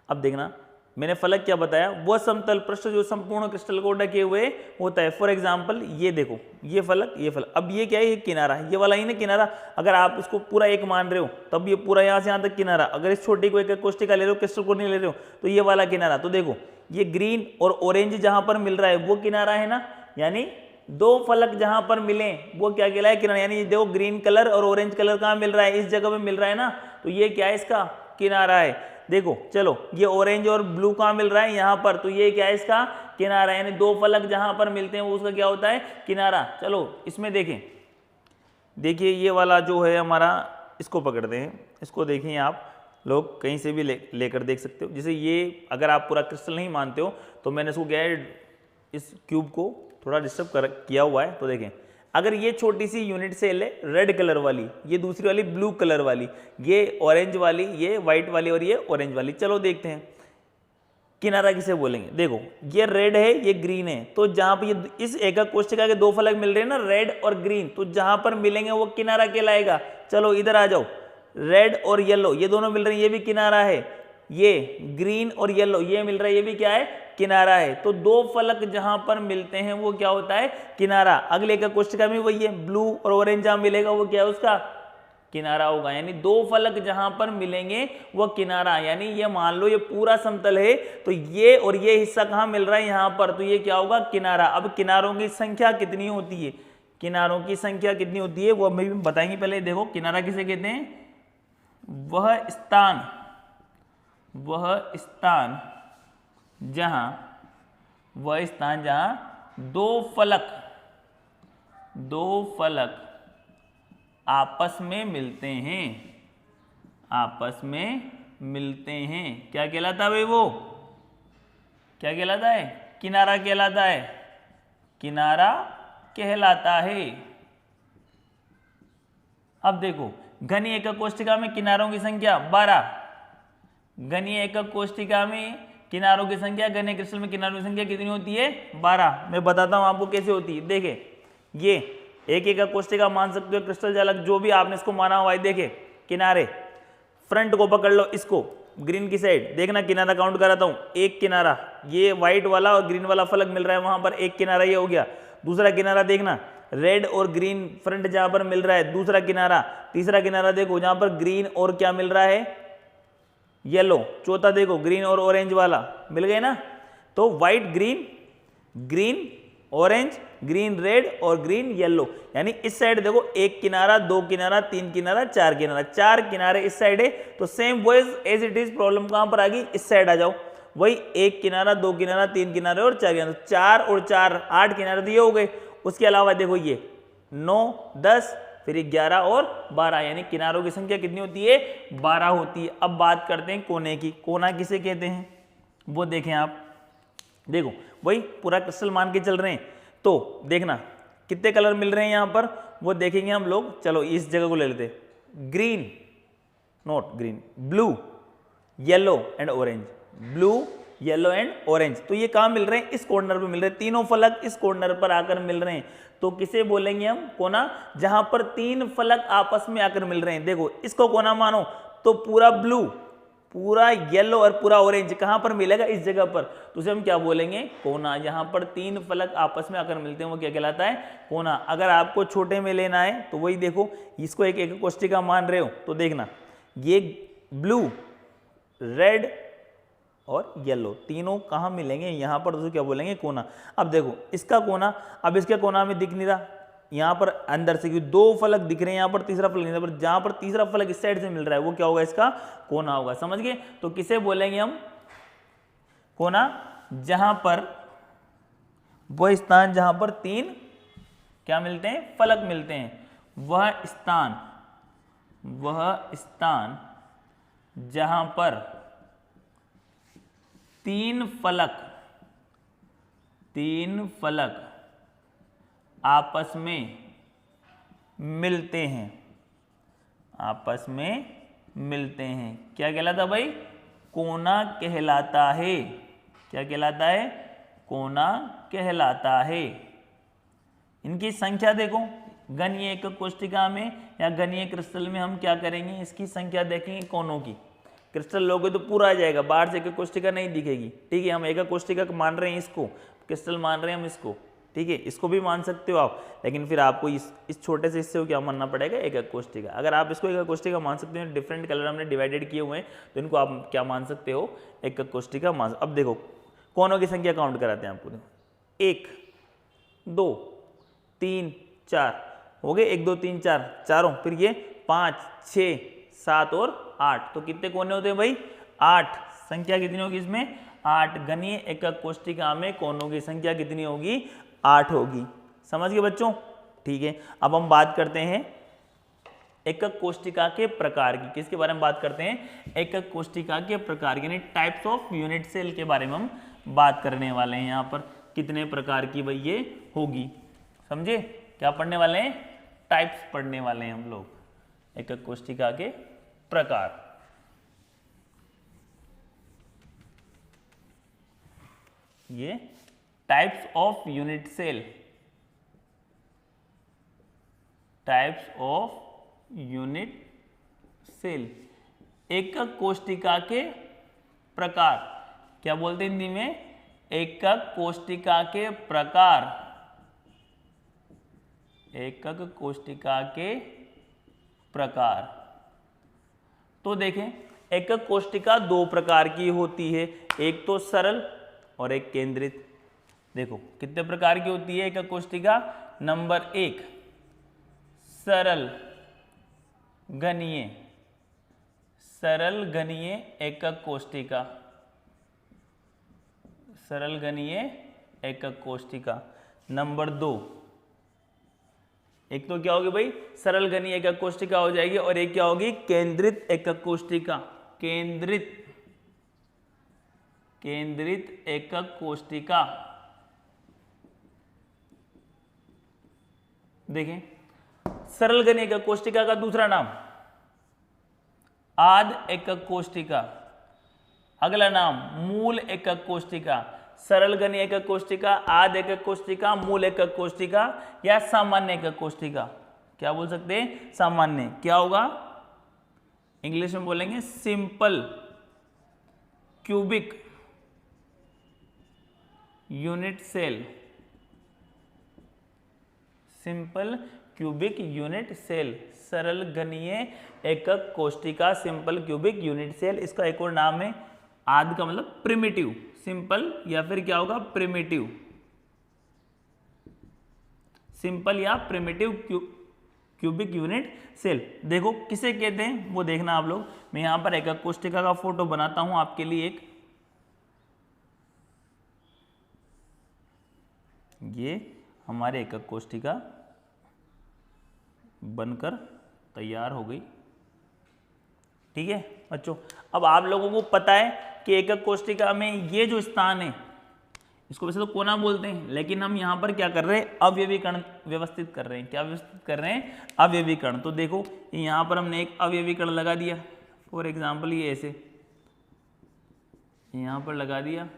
अब देखना मैंने फलक क्या बताया? वह समतल पृष्ठ जो संपूर्ण क्रिस्टल को ढके हुए होता है। फॉर एग्जांपल ये देखो, ये फलक, ये फलक। अब ये क्या है? ये किनारा, ये वाला ही ना किनारा। अगर आप इसको पूरा एक मान रहे हो तब ये पूरा यहाँ से यहाँ तक किनारा। अगर इस छोटी को एक कोष्टिका ले रहे हो, क्रिस्टल को नहीं ले रहे हो, तो ये वाला किनारा। तो देखो ये ग्रीन और ऑरेंज जहां पर मिल रहा है वो किनारा है ना। यानी 2 फलक जहां पर मिले वो क्या कहलाए? किनारा। यानी देखो ग्रीन कलर और ऑरेंज कलर कहाँ मिल रहा है? इस जगह पे मिल रहा है ना। तो ये क्या है? इसका किनारा है। देखो चलो ये ऑरेंज और ब्लू कहाँ मिल रहा है? यहाँ पर। तो ये क्या है? इसका किनारा। यानी 2 फलक जहां पर मिलते हैं वो उसका क्या होता है? किनारा। चलो इसमें देखें, देखिए ये वाला जो है हमारा, इसको पकड़ते हैं। इसको देखें आप लोग कहीं से भी लेकर देख सकते हो। जैसे ये अगर आप पूरा क्रिस्टल नहीं मानते हो तो मैंने इसको क्या है, इस क्यूब को थोड़ा डिस्टर्ब किया हुआ है। तो देखें अगर ये छोटी सी यूनिट सेल है रेड कलर वाली, ये दूसरी वाली ब्लू कलर वाली, ये ऑरेंज वाली, ये व्हाइट वाली और ये ऑरेंज वाली। चलो देखते हैं किनारा किसे बोलेंगे। देखो ये रेड है, ये ग्रीन है। तो जहां पर ये इस एकक कोष्टिका के 2 फलक मिल रहे हैं ना, रेड और ग्रीन, तो जहां पर मिलेंगे वो किनारा कहलाएगा। चलो इधर आ जाओ, रेड और येलो ये दोनों मिल रहे हैं, ये भी किनारा है। ये ग्रीन और येलो ये मिल रहा है, ये भी क्या है? किनारा है। तो 2 फलक जहां पर मिलते हैं वो क्या होता है? किनारा। अगले का कोष्टिका में वही है, ब्लू और ऑरेंज जहां मिलेगा वो क्या है? उसका किनारा होगा। यानी 2 फलक जहां पर मिलेंगे वो किनारा। यानी ये मान लो ये पूरा समतल है तो ये और ये हिस्सा कहां मिल रहा है? यहां पर। तो ये क्या होगा? किनारा। अब किनारों की संख्या कितनी होती है? किनारों की संख्या कितनी होती है वो हमें भी बताएंगे। पहले देखो किनारा किसे कहते हैं? वह स्थान जहां 2 फलक दो फलक आपस में मिलते हैं, आपस में मिलते हैं, क्या कहलाता है भाई? वो क्या कहलाता है? किनारा कहलाता है, किनारा कहलाता है। अब देखो, घनीय एकक कोष्ठिका में किनारों की संख्या 12, घनीय एकक कोष्ठिका में किनारों की संख्या, घनीय क्रिस्टल में किनारों की संख्या कितनी होती है? 12। मैं बताता हूं आपको कैसे होती है। देखे, ये एक एकक कोष्ठिका मान सकते हो, क्रिस्टल जालक जो भी आपने इसको माना हुआ है। देखे किनारे, फ्रंट को पकड़ लो, इसको ग्रीन की साइड देखना, किनारा काउंट कराता हूं। एक किनारा, ये व्हाइट वाला और ग्रीन वाला फलक मिल रहा है, वहां पर एक किनारा ये हो गया। दूसरा किनारा देखना, रेड और ग्रीन फ्रंट जहां पर मिल रहा है, दूसरा किनारा। तीसरा किनारा देखो जहां पर ग्रीन और क्या मिल रहा है? येलो। चौथा देखो ग्रीन और ऑरेंज वाला मिल गए ना। तो white green, green orange, green red और ग्रीन येलो, यानी इस साइड देखो एक किनारा, दो किनारा, तीन किनारा, चार किनारा, चार किनारे इस साइड है। तो सेम वो एज इट इज प्रॉब्लम कहां पर आ गई? इस साइड आ जाओ। वही एक किनारा, दो किनारा, तीन किनारे और चार किनारे, चार और चार 8 किनारे दिए हो गए। उसके अलावा देखो ये 9, 10, फिर 11 और 12, यानी किनारों की संख्या कितनी होती है? 12 होती है। अब बात करते हैं कोने की। कोना किसे कहते हैं वो देखें आप। देखो वही पूरा क्रिस्टल मान के चल रहे हैं, तो देखना कितने कलर मिल रहे हैं यहां पर वो देखेंगे हम लोग। चलो इस जगह को ले लेते, green, not green, blue, yellow and orange, blue, yellow and orange. तो ये कहां मिल रहे हैं? इस कॉर्नर पे मिल रहे हैं, तीनों फलक इस कॉर्नर पर आकर मिल रहे हैं। तो किसे बोलेंगे हम? कोना। जहां पर तीन फलक आपस में आकर मिल रहे हैं, देखो इसको कोना मानो, तो पूरा ब्लू, पूरा येलो और पूरा ऑरेंज कहां पर मिलेगा? इस जगह पर। तो उसे हम क्या बोलेंगे? कोना। यहां पर तीन फलक आपस में आकर मिलते हैं वो क्या कहलाता है? कोना। अगर आपको छोटे में लेना है तो वही देखो, इसको एक एकक कोष्ठिका मान रहे हो तो देखना, ये ब्लू, रेड और येलो तीनों कहां मिलेंगे? यहां पर। तो क्या बोलेंगे? कोना। अब देखो इसका कोना, अब इसके कोना में दिख नहीं रहा, यहां पर अंदर से दो फलक दिख रहे हैं, यहां पर तीसरा फलक नहीं, पर जहां पर तीसरा फलक इस साइड से मिल रहा है वो क्या होगा? इसका कोना होगा। समझ गए? तो किसे बोलेंगे हम? कोना। जहां पर वह स्थान जहां पर तीन क्या मिलते हैं? फलक मिलते हैं। वह स्थान जहां पर तीन फलक आपस में मिलते हैं, आपस में मिलते हैं, क्या कहलाता भाई? कोना कहलाता है। क्या कहलाता है? कोना कहलाता है। इनकी संख्या देखो, घनीय एकक कोष्ठिका में या घनीय क्रिस्टल में हम क्या करेंगे? इसकी संख्या देखेंगे कोनों की। क्रिस्टल लोगे तो पूरा आ जाएगा, बाहर से एकक कोष्ठिका नहीं दिखेगी। ठीक है, हम एकक कोष्ठिका मान रहे हैं, इसको क्रिस्टल मान रहे हैं हम इसको। ठीक है, इसको भी मान सकते हो आप, लेकिन फिर आपको इस छोटे से हिस्से को क्या मानना पड़ेगा? एकक कोष्ठिका। अगर आप इसको एकक कोष्ठिका मान सकते हो, डिफरेंट कलर हमने डिवाइडेड किए हुए हैं, तो इनको आप क्या मान सकते हो? एकक कोष्ठिका मान। अब देखो कोनों की संख्या काउंट कराते हैं आपको। 1, 2, 3, 4 हो गए, 1, 2, 3, 4 चारों। फिर ये 5, 6, 7 और 8, तो कितने कोने होते हैं भाई? 8। संख्या कितनी होगी इसमें? 8। घनीय एकक कोष्ठिका में कोनों की संख्या कितनी होगी? 8 होगी। समझ गए बच्चों? ठीक है, अब हम बात करते हैं एकक कोष्ठिका के प्रकार की। किसके बारे में बात करते हैं? एकक कोष्ठिका के प्रकार, यानी टाइप्स ऑफ यूनिट सेल के बारे में हम बात करने वाले हैं। यहाँ पर कितने प्रकार की भाई ये होगी, समझे? क्या पढ़ने वाले हैं? टाइप्स पढ़ने वाले हैं हम लोग, एकक कोष्ठिका के प्रकार। ये types of unit cell, types of unit cell, एकक कोष्ठिका के प्रकार। क्या बोलते हैं हिंदी में? एकक कोष्ठिका के प्रकार, एकक कोष्ठिका के प्रकार। तो देखें, एकक कोष्ठिका दो प्रकार की होती है, एक तो सरल और एक केंद्रित। देखो कितने प्रकार की होती है एकक कोष्ठिका? नंबर 1 सरल घनीय, सरल घनीय एकक कोष्ठिका, सरल घनीय एकक कोष्ठिका। नंबर 2 एक तो क्या होगी भाई, सरल घनीय एकक कोष्टिका हो जाएगी, और एक क्या होगी, केंद्रित एकक कोष्टिका। केंद्रित एकक कोष्टिका। देखें, सरल घनीय एकक कोष्टिका का दूसरा नाम आद एकक कोष्टिका, अगला नाम मूल एकक कोष्टिका। सरल घनीय एकक कोष्टिका, आद एकक कोष्टिका, मूल एकक कोष्टिका या सामान्य एकक कोष्टिका। क्या बोल सकते हैं, सामान्य। क्या होगा, इंग्लिश में बोलेंगे simple cubic unit cell. Simple cubic unit cell, सरल घनीय एकक कोष्टिका, सिंपल क्यूबिक यूनिट सेल। इसका एक और नाम है, आद का मतलब प्रिमिटिव, सिंपल या फिर क्या होगा, प्रिमिटिव, सिंपल या प्रिमिटिव क्यूबिक यूनिट सेल। देखो किसे कहते हैं वो देखना आप लोग। मैं यहां पर एकक कोष्टिका का फोटो बनाता हूं आपके लिए एक, ये हमारे एकक कोष्टिका बनकर तैयार हो गई। ठीक है बच्चों, अब आप लोगों को पता है कि एकक कोष्टिका में ये जो स्थान है, इसको वैसे तो कोना बोलते हैं, लेकिन हम यहाँ पर क्या कर रहे हैं, अवयवीकरण व्यवस्थित कर रहे हैं। क्या व्यवस्थित कर रहे हैं, अवयवीकरण। तो देखो यहाँ पर हमने एक अवयवीकरण लगा दिया, फॉर एग्जाम्पल ये ऐसे यहाँ पर लगा दिया,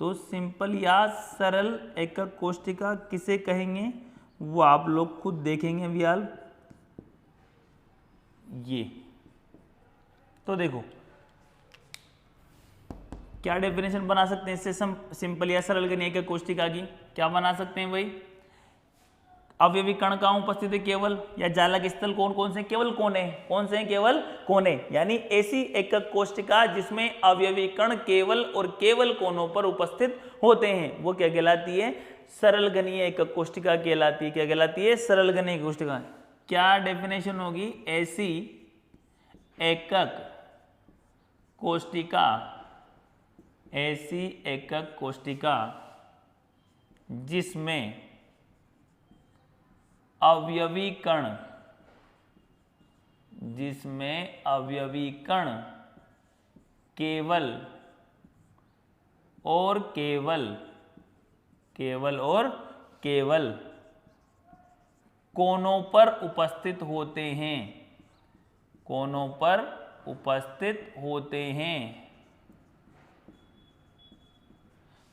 तो सिंपल या सरल एकक कोष्टिका किसे कहेंगे वो आप लोग खुद देखेंगे वियाल। ये तो देखो क्या डेफिनेशन बना सकते हैं इससे, सिंपल या सरल घनीय एकक कोष्टिका की क्या बना सकते हैं भाई, अवयवी कण कहाँ उपस्थित है, केवल, या जालक स्थल कौन कौन से, केवल कोने। कौन से हैं, केवल कोने। यानी ऐसी एकक कोष्टिका जिसमें अवयवी कण केवल और केवल कोनों पर उपस्थित होते हैं वो क्या कहलाती है, सरल घनीय एकक कोष्टिका कहलाती है। क्या कहलाती है, सरल घनीय कोष्टिका। क्या डेफिनेशन होगी, ऐसी एकक कोष्टिका, ऐसी एकक कोष्टिका जिसमें अवयवी कण, जिसमें अवयवी कण केवल और केवल, केवल और केवल कोनों पर उपस्थित होते हैं, कोनों पर उपस्थित होते हैं।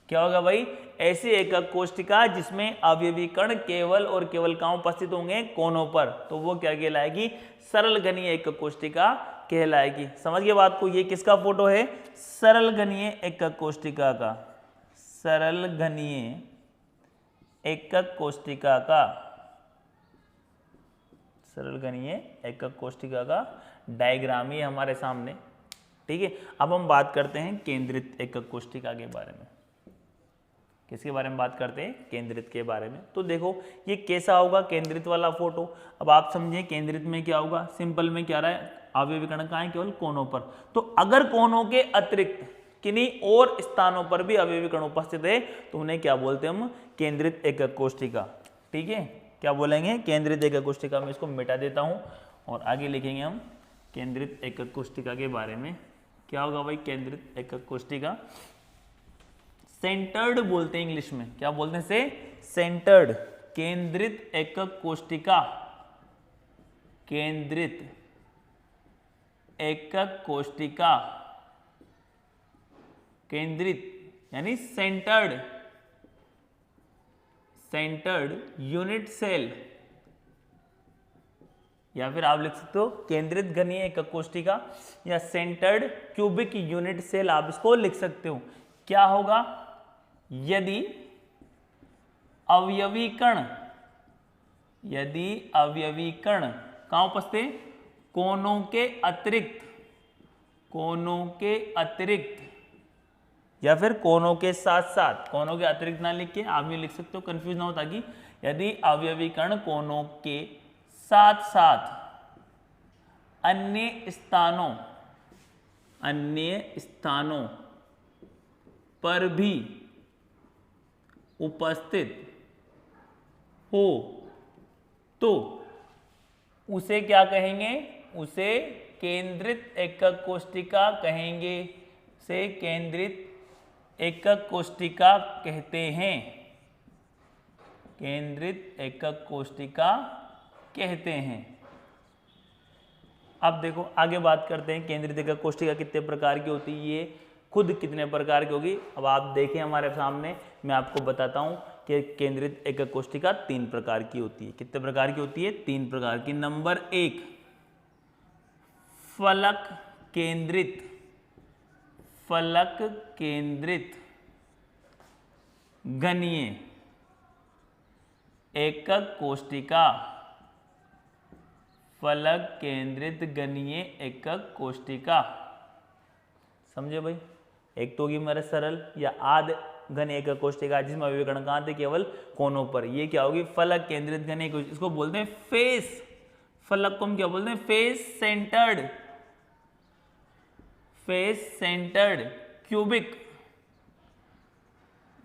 क्या होगा भाई, ऐसी एकक कोष्टिका जिसमें अवयवी कण केवल और केवल कहाँ उपस्थित होंगे, कोनों पर, तो वो क्या कहलाएगी, सरल घनीय एकक कोष्टिका कहलाएगी। समझ गए बात को। ये किसका फोटो है, सरल घनीय एकक कोष्टिका का, सरल घनीय एकक कोष्टिका का, सरल घनीय एकक कोष्टिका का डायग्राम ही हमारे सामने। ठीक है, अब हम बात करते हैं केंद्रित एकक कोष्टिका के बारे में। किसके बारे में बात करते हैं, केंद्रित के बारे में। तो देखो ये कैसा होगा केंद्रित वाला फोटो। अब आप समझिए केंद्रित में क्या होगा, सिंपल में क्या रहा है, अवयवी कण कहाँ है, केवल कोनों पर। तो अगर कोनों के अतिरिक्त किन्हीं और स्थानों पर भी अवयवी कण उपस्थित है तो उन्हें क्या बोलते हैं हम, केंद्रित एकक कोष्टिका। ठीक है, क्या बोलेंगे, केंद्रित एकक कोष्टिका। मैं इसको मिटा देता हूं और आगे लिखेंगे हम केंद्रित एकक कोष्टिका के बारे में। क्या होगा भाई, केंद्रित एकक कोष्टिका, सेंटर्ड बोलते हैं इंग्लिश में। क्या बोलते हैं से, सेंटर्ड। केंद्रित एकक कोष्टिका, केंद्रित एकक कोष्टिका, केंद्रित यानी सेंटर्ड, सेंटर्ड यूनिट सेल, या फिर आप लिख सकते हो केंद्रित घनीय एकक कोष्टिका या सेंटर्ड क्यूबिक यूनिट सेल, आप इसको लिख सकते हो। क्या होगा, यदि अवयवी कण, यदि अवयवी कण कहां उपस्थित है, कोनों के अतिरिक्त, कोनों के अतिरिक्त या फिर कोनों के साथ साथ, कोनों के अतिरिक्त ना लिख के आप भी लिख सकते हो, कंफ्यूज ना हो, ताकि यदि अवयवी कण कोनों के साथ साथ अन्य स्थानों, अन्य स्थानों पर भी उपस्थित हो तो उसे क्या कहेंगे, उसे केंद्रित एकक कोष्ठिका कहेंगे, उसे केंद्रित एकक कोष्ठिका कहते हैं, केंद्रित एकक कोष्ठिका कहते हैं। अब देखो आगे बात करते हैं केंद्रित एकक कोष्ठिका कितने प्रकार की होती है, ये खुद कितने प्रकार की होगी। अब आप देखें हमारे सामने, मैं आपको बताता हूं कि केंद्रित एकक कोष्ठिका 3 प्रकार की होती है। कितने प्रकार की होती है, 3 प्रकार की। नंबर 1 फलक केंद्रित, फलक केंद्रित घनीय एकक कोष्ठिका, फलक केंद्रित घनीय एकक कोष्ठिका। समझे भाई, एक तो होगी हमारे सरल या आध घन एकक कोष्ठिका जिसमें अवयवीकरण कहां थे, केवल कोनों पर। ये क्या होगी, फलक केंद्रित घनीय, इसको बोलते हैं फेस, फलक को हम क्या बोलते हैं, face centred, face centred cubic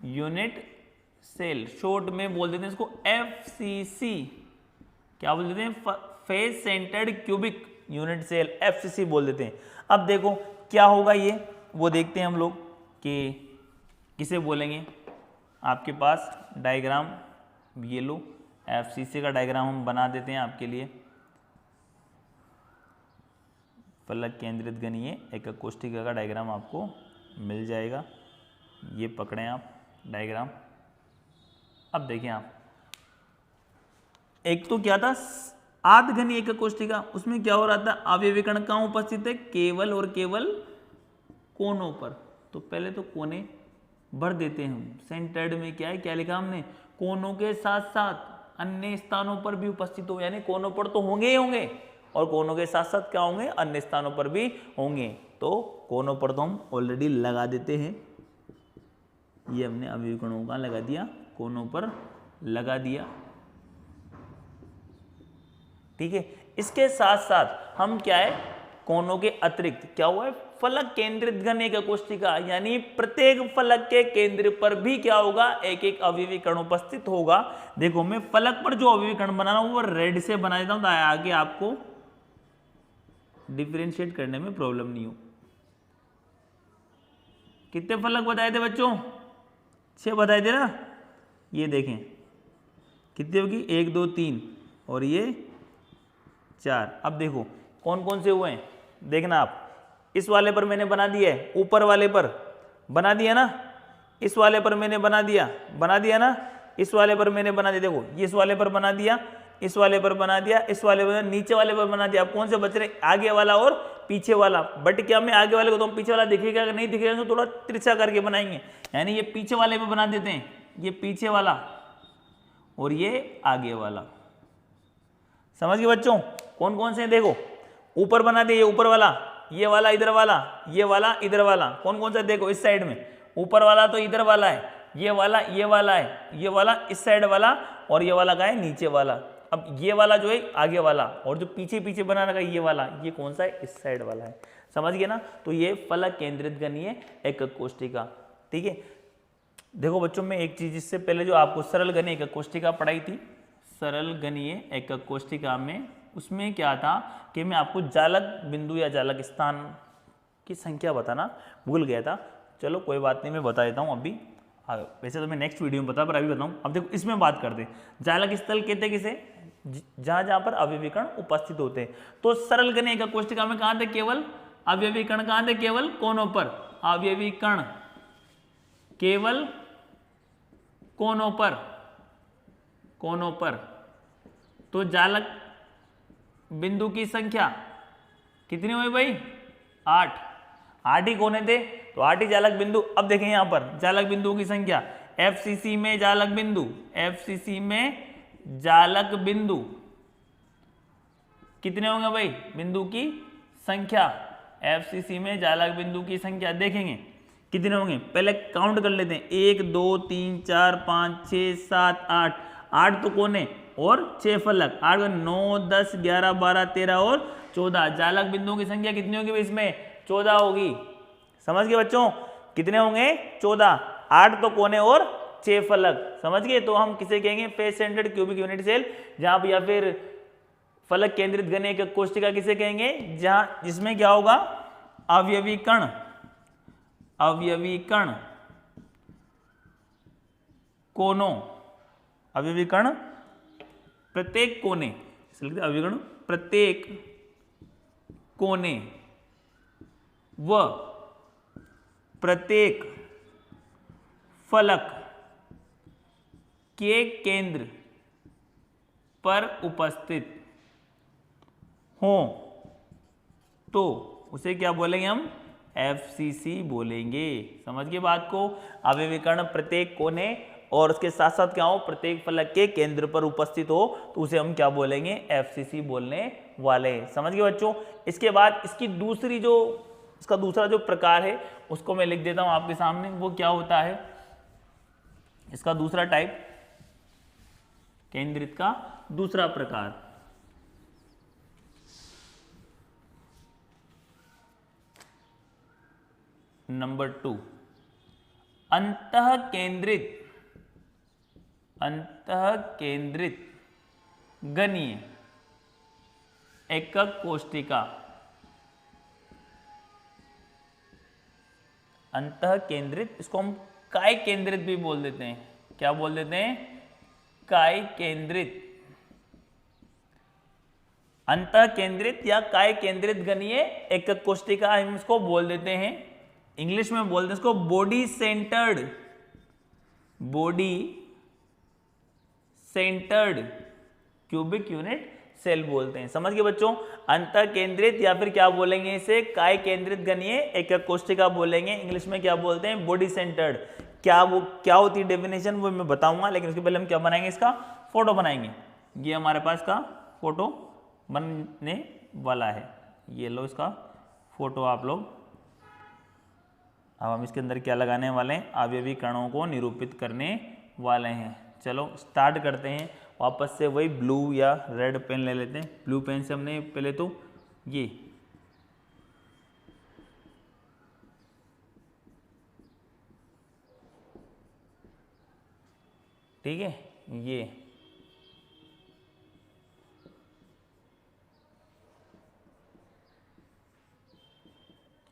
unit cell, short में बोल देते हैं इसको एफसीसी। क्या बोल देते हैं, face centred cubic unit cell, FCC बोल देते हैं। अब देखो क्या होगा ये, वो देखते हैं हम लोग कि किसे बोलेंगे। आपके पास डायग्राम ये लो, एफसीसी का डायग्राम हम बना देते हैं आपके लिए। फलक केंद्रित घनीय एकक कोष्ठिका का डायग्राम आपको मिल जाएगा, ये पकड़ें आप डायग्राम। अब देखें आप, एक तो क्या था आध घनीय एकक कोष्ठिका, उसमें क्या हो रहा था, अवयवीकरण कहां उपस्थित है, केवल और केवल कोनों पर। तो पहले तो कोने भर देते हैं हम, सेंटर्ड में क्या है, क्या लिखा हमने, कोनों के साथ साथ अन्य स्थानों पर भी उपस्थित हो, यानी कोनों पर तो होंगे ही होंगे और कोनों के साथ साथ क्या होंगे, अन्य स्थानों पर भी होंगे। तो कोनों पर तो हम ऑलरेडी लगा देते हैं, ये हमने अवयवीकरणों का लगा दिया, कोनों पर लगा दिया, ठीक है। इसके साथ साथ हम क्या है, कोनों के अतिरिक्त क्या हुआ है, फलक केंद्रित घन एकक कोष्ठिका, यानी प्रत्येक फलक के केंद्र पर भी क्या होगा, एक एक अवयवीकरण उपस्थित होगा। देखो मैं फलक पर जो अवयवीकरण बना रहा हूं वो रेड से बना देता हूं, तो आगे आपको डिफरेंशिएट करने में प्रॉब्लम नहीं हो। कितने फलक बताए थे बच्चों, 6 बताए थे ना। ये देखें कितनी होगी, 1 2 3 और ये 4। अब देखो कौन कौन से हुए हैं, देखना आप, इस वाले पर मैंने बना दिया है, ऊपर वाले पर बना दिया ना, इस वाले पर मैंने बना दिया ना, इस वाले पर मैंने बना दिया, देखो ये इस वाले पर बना दिया, इस वाले पर बना दिया, इस वाले पर, नीचे वाले पर बना दिया। अब कौन से बच रहे, आगे वाला और पीछे वाला। बट क्या मैं आगे वाले को तो पीछे वाला दिखेगा, अगर नहीं दिखेगा तो थोड़ा तिरछा करके बनाएंगे, यानी ये पीछे वाले पे बना देते हैं, ये पीछे वाला और ये आगे वाला। समझ गए बच्चों, कौन कौन से देखो, ऊपर बना दिए, ये ऊपर वाला, ये वाला इधर वाला, ये वाला इधर वाला। कौन कौन सा देखो, इस साइड में ऊपर वाला तो इधर वाला है, ये वाला है, ये वाला इस साइड वाला और ये वाला का है नीचे वाला। अब ये वाला जो है आगे वाला और जो पीछे पीछे बना रखा ये वाला, ये कौन सा है, इस साइड वाला है। समझ गए ना, तो ये फलक केंद्रित घनीय एकक कोष्ठिका, ठीक है। देखो बच्चों में एक चीज, इससे पहले जो आपको सरल घनीय एकक कोष्ठिका पढ़ाई थी, सरल घनीय एकक कोष्ठिका में, उसमें क्या था कि मैं आपको जालक बिंदु या जालक स्थान की संख्या बताना भूल गया था। चलो कोई बात नहीं, मैं बता देता हूँ अभी, वैसे तो मैं नेक्स्ट वीडियो में बता, पर अभी बताऊँ। अब देखो इसमें बात करते हैं, जालक स्थल कहते किसे, जहां जहां पर अवयवीकरण उपस्थित होते हैं। तो सरल घनीय एकक कोष्ठिका में कहां थे, केवल अवयवीकरण कहां थे, केवल कोनों पर, अवयवीकरण केवल कोनों पर, कोनों पर। तो जालक बिंदु की संख्या कितनी हुई भाई, 8 ही कोने थे तो 8 ही जालक बिंदु। अब देखें यहां पर जालक बिंदुओं की संख्या, एफसीसी में जालक बिंदु, एफसीसी में जालक बिंदु कितने होंगे भाई, बिंदु की संख्या, एफसीसी में जालक बिंदु की संख्या देखेंगे कितने होंगे, पहले काउंट कर लेते हैं, 1 2 3 4 5 6 7 8, 8 तो कोने और 6 फलक, 8 9 10 11 12 13 और 14, जालक बिंदुओं की संख्या कितनी होगी इसमें, 14 होगी। समझ गए बच्चों, कितने होंगे, 14, 8 तो कोने और चेफलक, समझ गए। तो हम किसे कहेंगे, face centred cubic unit cell, जहां पर, या फिर फलक केंद्रित घन एकक कोशिका किसे कहेंगे, जहां जिसमें क्या होगा, अवयवी कण, अवयवी कण कोनों, अवयवी कण प्रत्येक कोने, अवयवी कण प्रत्येक कोने व प्रत्येक फलक के केंद्र पर उपस्थित हो तो उसे क्या बोलेंगे हम, FCC बोलेंगे। समझ गए बात को। अवयवी कण प्रत्येक कोने और उसके साथ साथ क्या हो, प्रत्येक फलक के केंद्र पर उपस्थित हो तो उसे हम क्या बोलेंगे, FCC बोलने वाले। समझ गए बच्चों। इसके बाद इसकी दूसरी जो, इसका दूसरा जो प्रकार है उसको मैं लिख देता हूं आपके सामने। वो क्या होता है, इसका दूसरा टाइप, केंद्रित का दूसरा प्रकार, नंबर 2, अंतः केंद्रित, अंतः केंद्रित घनीय एकक कोशिका, अंतः केंद्रित, इसको हम काय केंद्रित भी बोल देते हैं। क्या बोल देते हैं, काय केंद्रित, अंतः केंद्रित या काय केंद्रित घनीय एकक कोशिका हम इसको बोल देते हैं। इंग्लिश में बोलते हैं इसको body centred, body centred cubic unit cell बोलते हैं। समझ गए बच्चों। अंतः केंद्रित या फिर क्या बोलेंगे इसे, काय केंद्रित घनीय एकक कोशिका बोलेंगे। इंग्लिश में क्या बोलते हैं, बॉडी सेंटर्ड। क्या होती है डेफिनेशन वो मैं बताऊंगा, लेकिन उसके पहले हम क्या बनाएंगे, इसका फोटो बनाएंगे। ये हमारे पास का फोटो बनने वाला है, ये लो इसका फोटो आप लोग। अब हम इसके अंदर क्या लगाने वाले हैं, अवयवी कणों को निरूपित करने वाले हैं। चलो स्टार्ट करते हैं। वापस से वही ब्लू या रेड पेन ले लेते हैं। ब्लू पेन से हमने पहले तो ये ठीक है, ये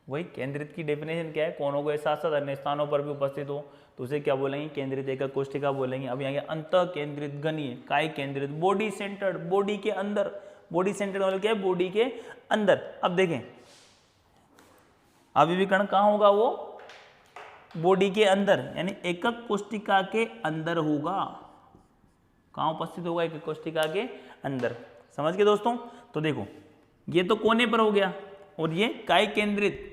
वही केंद्रित की डेफिनेशन क्या है, कोनों के साथ साथ अन्य स्थानों पर भी उपस्थित हो तो उसे क्या बोलेंगे, केंद्रित एकक कोशिका बोलेंगे। अब यहाँ अंतः केंद्रित घनीय, काय केंद्रित, बॉडी सेंटर्ड, बॉडी के अंदर, बॉडी सेंटर्ड मतलब क्या है, बॉडी के अंदर। अब देखें अवयवी कण कहाँ होगा, वो बॉडी के अंदर, यानी एकक कोशिका के अंदर होगा। कहाँ उपस्थित होगा, एकक कोशिका के अंदर। समझ गए दोस्तों। तो देखो ये तो कोने पर हो गया और ये काय केंद्रित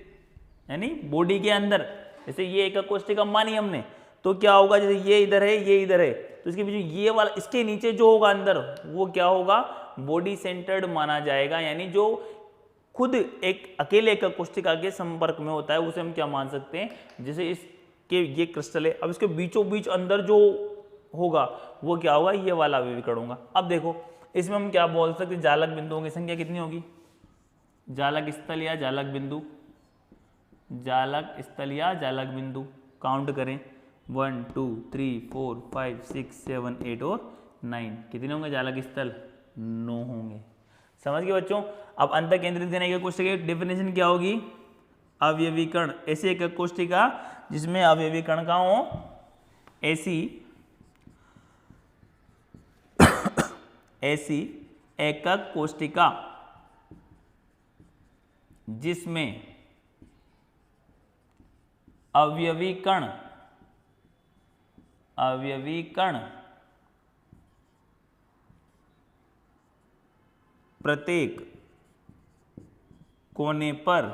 यानी बॉडी के अंदर। जैसे ये एकक कोशिका मानी हमने तो क्या होगा, जैसे ये इधर है, ये इधर है, तो इसके बीच ये वाला, इसके नीचे जो होगा अंदर वो क्या होगा, बॉडी सेंटर्ड माना जाएगा। यानी जो खुद एक अकेले एकक कोशिका के संपर्क में होता है उसे हम क्या मान सकते हैं, जैसे इसके ये क्रिस्टल है, अब इसके बीचों बीच अंदर जो होगा वो क्या होगा, ये वाला अवयवी कण होगा। अब देखो इसमें हम क्या बोल सकते हैं, जालक बिंदुओं की संख्या कितनी होगी, जालक स्थल या जालक बिंदु, जालक स्थल या जालक बिंदु काउंट करें 1 2 3 4 5 6 7 8 और 9, कितने होंगे जालक स्थल, 9 होंगे। समझ गए बच्चों। अब अंतः केंद्रित घनीय एकक कोशिका की डेफिनेशन क्या होगी, अवयवी कण, ऐसे एकक कोशिका जिसमें अवयवी कण का हो, ऐसी एकक कोशिका जिसमें अवयवी कण प्रत्येक कोने पर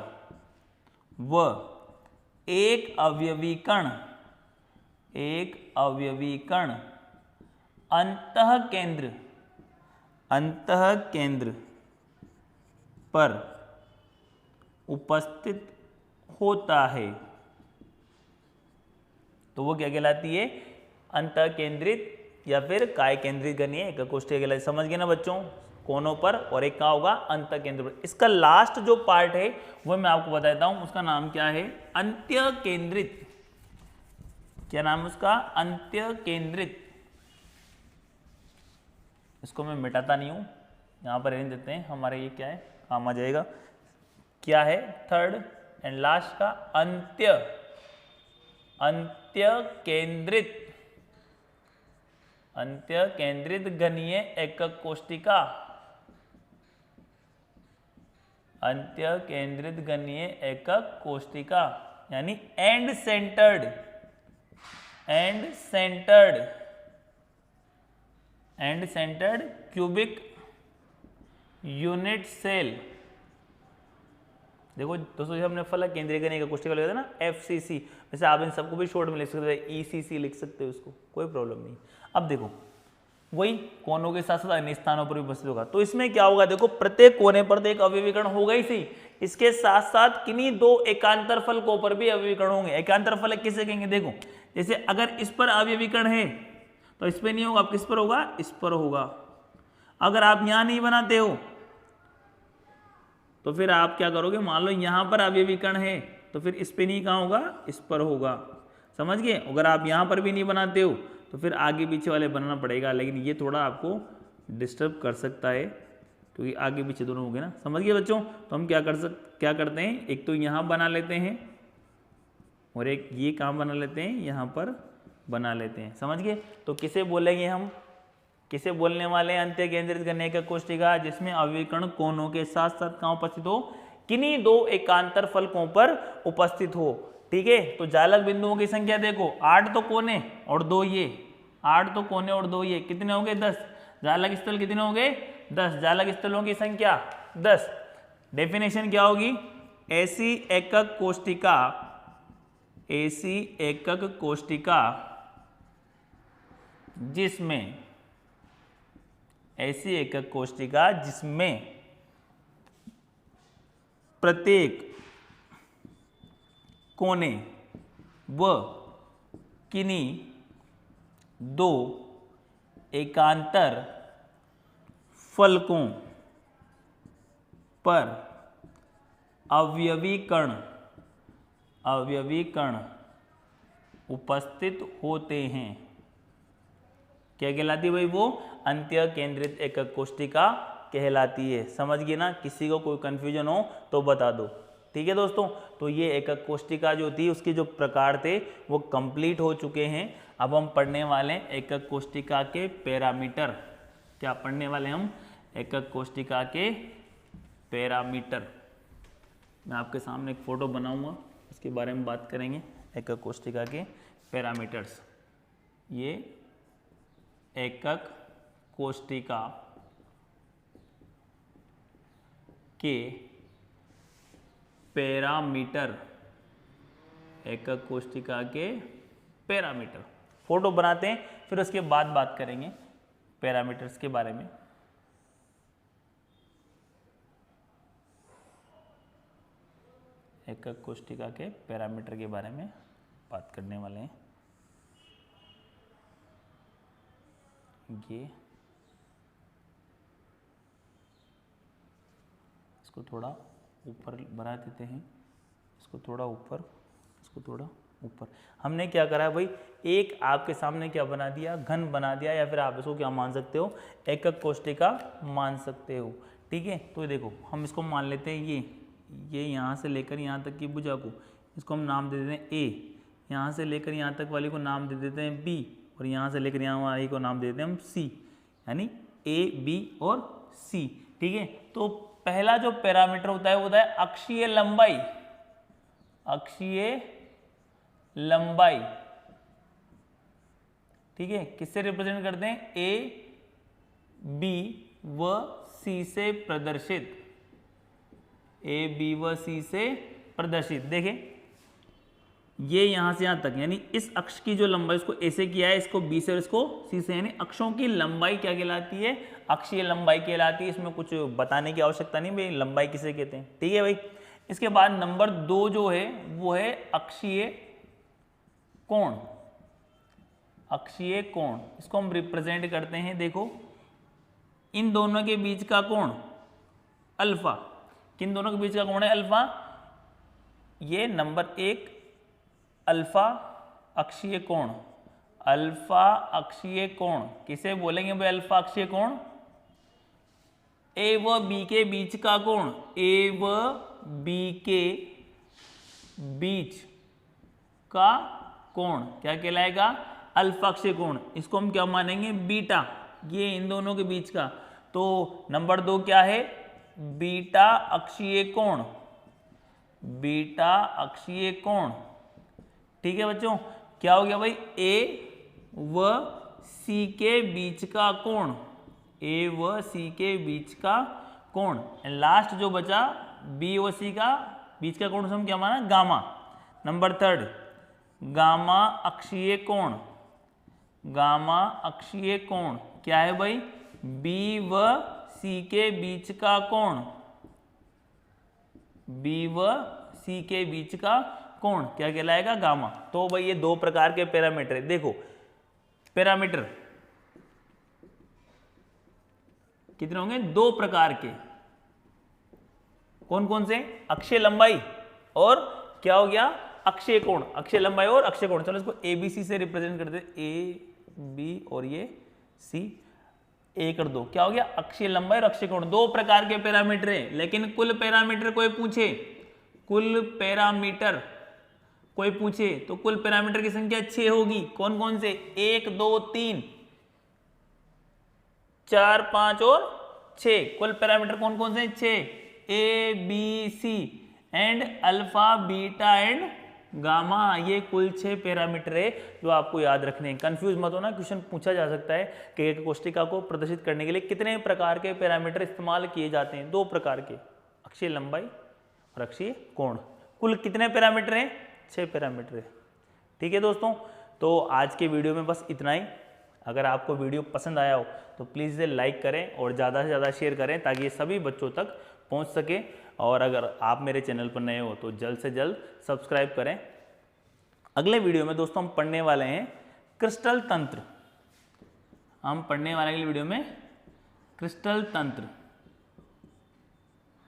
व एक अवयवी कण अंतः केंद्र पर उपस्थित होता है तो वो क्या कहलाती है, अंतः केंद्रित या फिर काय केंद्रित घनीय एकक कोशिका कहलाती है। समझ गए ना बच्चों, कोनों पर और एक का होगा अंतः केंद्र पर। इसका लास्ट जो पार्ट है वो मैं आपको बता देता हूं, उसका नाम क्या है, अंत्य केंद्रित क्या नाम है उसका, अंत्य केंद्रित। इसको मैं मिटाता नहीं हूं, यहां पर रहने देते हैं, हमारे ये क्या है काम आ जाएगा। क्या है थर्ड एंड लास्ट का, अंत्य केंद्रित, अंत्य केंद्रित घनीय एकक कोष्टिका, अंत्य केंद्रित घनीय एकक कोष्टिका, यानी end centred, end centred cubic unit cell. देखो दोस्तों, हमने फलक केंद्रीय घनीय एकक कोष्टिका लिखा था ना, FCC, वैसे आप इन सबको भी शॉर्ट में लिख सकते हैं, ECC लिख सकते हो, उसको कोई प्रॉब्लम नहीं। अब देखो वही कोनों के साथ साथ अन्य स्थानों पर भी उपस्थित होगा, तो इसमें क्या होगा, देखो प्रत्येक कोने पर तो एक अवयवीकरण होगा ही सही, इसके साथ साथ किन्हीं दो एकांतर फलकों पर भी अवयवीकरण होंगे। एकांतर फलक किसे कहेंगे, देखो जैसे अगर इस पर अवयवीकरण है तो इस पर नहीं होगा, अब किस पर होगा, इस पर होगा। अगर आप यहां नहीं बनाते हो तो फिर आप क्या करोगे, मान लो यहां पर अवयवीकरण है तो फिर इस पे नहीं, कहां होगा, इस पर होगा, समझ गए। अगर आप यहां पर भी नहीं बनाते हो तो फिर आगे पीछे वाले बनाना पड़ेगा, लेकिन ये थोड़ा आपको डिस्टर्ब कर सकता है क्योंकि आगे पीछे दोनों होंगे ना, समझ गए बच्चों। तो हम क्या करते हैं, एक तो यहां बना लेते हैं और एक ये कहां बना लेते हैं, यहां पर बना लेते हैं, समझ गए। तो किसे बोलेंगे हम, किसे बोलने वाले हैं, अंत्य केंद्रित घनीय एकक कोष्टिका, जिसमें अवयवीकरण कोनों के साथ साथ कहां उपस्थित हो, किन्हीं दो एकांतर फलकों पर उपस्थित हो, ठीक है। तो जालक बिंदुओं की संख्या देखो, 8 तो कोने और 2 ये, 8 तो कोने और 2 ये, कितने हो गए, 10। जालक स्थल कितने हो गए, 10। जालक स्थलों की संख्या 10। डेफिनेशन क्या होगी, ऐसी एकक कोष्टिका, ऐसी एकक कोष्टिका जिसमें, ऐसी एकक कोष्टिका जिसमें प्रत्येक कोने व किन्हीं दो एकांतर फलकों पर अवयवीकरण उपस्थित होते हैं। क्या कहलाती है भाई, वो अंत्य केंद्रित एकक कोष्टिका कहलाती है, समझ गए ना। किसी को कोई कंफ्यूजन हो तो बता दो, ठीक है दोस्तों। तो ये एकक कोष्टिका जो थी उसके जो प्रकार थे वो कंप्लीट हो चुके हैं। अब हम पढ़ने वाले हैं एकक कोष्टिका के पैरामीटर। क्या पढ़ने वाले हम, एकक कोष्टिका के पैरामीटर। मैं आपके सामने एक फोटो बनाऊंगा, उसके बारे में बात करेंगे, एकक कोष्टिका के पैरामीटर्स। ये एकक कोष्टिका के पैरामीटर, एकक कोष्टिका के पैरामीटर। फोटो बनाते हैं फिर उसके बाद बात करेंगे पैरामीटर्स के बारे में। एकक कोष्टिका के पैरामीटर के बारे में बात करने वाले हैं। ये इसको थोड़ा ऊपर बना देते हैं, इसको थोड़ा ऊपर, इसको थोड़ा ऊपर। हमने क्या करा है भाई, एक आपके सामने क्या बना दिया, घन बना दिया, या फिर आप इसको क्या मान सकते हो, एकक कोष्टिका मान सकते हो, ठीक है। तो देखो हम इसको मान लेते हैं, ये यहाँ से लेकर यहाँ तक की भुजा को, इसको हम नाम दे देते हैं ए, यहाँ से लेकर यहाँ तक वाली को नाम दे देते हैं बी, और यहाँ से लेकर यहाँ वाली को नाम दे देते हैं हम सी, यानी ए बी और सी, ठीक है। तो पहला जो पैरामीटर होता है वो होता है अक्षीय लंबाई, अक्षीय लंबाई, ठीक है। किससे रिप्रेजेंट करते हैं, ए बी व सी से प्रदर्शित, ए बी व सी से प्रदर्शित। देखें ये यहां से यहां तक, यानी इस अक्ष की जो लंबाई, इसको ए से किया है, इसको बी से और इसको सी से, यानी अक्षों की लंबाई क्या कहलाती है, अक्षीय लंबाई कहलाती है। इसमें कुछ बताने की आवश्यकता नहीं भाई, लंबाई किसे कहते हैं, ठीक है भाई। इसके बाद नंबर 2 जो है वो है अक्षीय कोण, अक्षीय कोण, इसको हम रिप्रेजेंट करते हैं, देखो इन दोनों के बीच का कोण अल्फा, किन दोनों के बीच का कोण है अल्फा, ये नंबर 1 अल्फा अक्षीय कोण, अल्फा अक्षीय कोण किसे बोलेंगे भाई? अल्फा अक्षीय कोण ए व बी के बीच का कोण, ए व बी के बीच का कोण क्या कहलाएगा? अल्फा अक्षीय कोण। इसको हम क्या मानेंगे? बीटा, ये इन दोनों के बीच का। तो नंबर 2 क्या है? बीटा अक्षीय कोण, बीटा अक्षीय कोण। ठीक है बच्चों, क्या हो गया भाई? ए व सी के बीच का कोण, ए व सी के बीच का कोण। लास्ट जो बचा बी व सी का बीच का कोण, हम क्या माना? गामा। नंबर 3 गामा अक्षीय कोण, गामा अक्षीय कोण क्या है भाई? बी व सी के बीच का कोण, बी व सी के बीच का कोण क्या कहलाएगा? गामा। तो भाई ये 2 प्रकार के पैरामीटर है। देखो पैरामीटर कितने होंगे? 2 प्रकार के। कौन कौन से? अक्षीय लंबाई और क्या हो गया? अक्षीय कोण। अक्षीय लंबाई और अक्षीय कोण। चलो इसको एबीसी से रिप्रेजेंट करते हैं, ए बी और ये सी। ए कर दो, क्या हो गया? अक्षीय लंबाई और अक्षीय कोण। 2 प्रकार के पैरामीटर है। लेकिन कुल पैरामीटर कोई पूछे, कुल पैरामीटर कोई पूछे तो कुल पैरामीटर की संख्या 6 होगी। कौन कौन से? 1 2 3 4 5 और 6। कुल पैरामीटर कौन कौन से? 6। A B C and alpha beta and gamma, ये कुल 6 पैरामीटर है जो आपको याद रखने हैं। कंफ्यूज मत होना, क्वेश्चन पूछा जा सकता है कि एक कोष्टिका को प्रदर्शित करने के लिए कितने प्रकार के पैरामीटर इस्तेमाल किए जाते हैं? 2 प्रकार के, अक्षीय लंबाई और अक्षीय कोण। कुल कितने पैरामीटर हैं? 6 पैरामीटर है। ठीक है दोस्तों, तो आज के वीडियो में बस इतना ही। अगर आपको वीडियो पसंद आया हो तो प्लीज़ इसे लाइक करें और ज़्यादा से ज़्यादा शेयर करें ताकि ये सभी बच्चों तक पहुंच सके। और अगर आप मेरे चैनल पर नए हो तो जल्द से जल्द सब्सक्राइब करें। अगले वीडियो में दोस्तों हम पढ़ने वाले हैं क्रिस्टल तंत्र। हम पढ़ने वाले अगले वीडियो में क्रिस्टल तंत्र,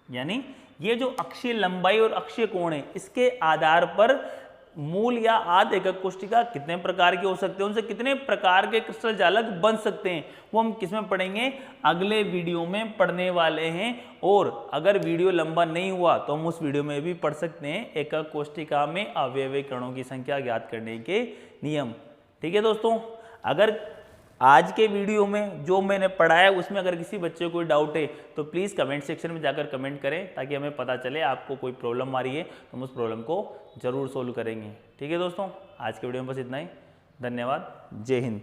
यानी ये जो अक्षीय लंबाई और अक्षीय कोण है इसके आधार पर मूल या आध एकक कोष्टिका कितने प्रकार के हो सकते हैं, उनसे कितने प्रकार के क्रिस्टल जालक बन सकते हैं, वो हम किसमें पढ़ेंगे? अगले वीडियो में पढ़ने वाले हैं। और अगर वीडियो लंबा नहीं हुआ तो हम उस वीडियो में भी पढ़ सकते हैं एकक कोष्टिका में अवयवी कणों की संख्या ज्ञात करने के नियम। ठीक है दोस्तों, अगर आज के वीडियो में जो मैंने पढ़ाया उसमें अगर किसी बच्चे को कोई डाउट है तो प्लीज़ कमेंट सेक्शन में जाकर कमेंट करें ताकि हमें पता चले आपको कोई प्रॉब्लम आ रही है तो हम उस प्रॉब्लम को ज़रूर सोल्व करेंगे। ठीक है दोस्तों, आज के वीडियो में बस इतना ही। धन्यवाद। जय हिंद।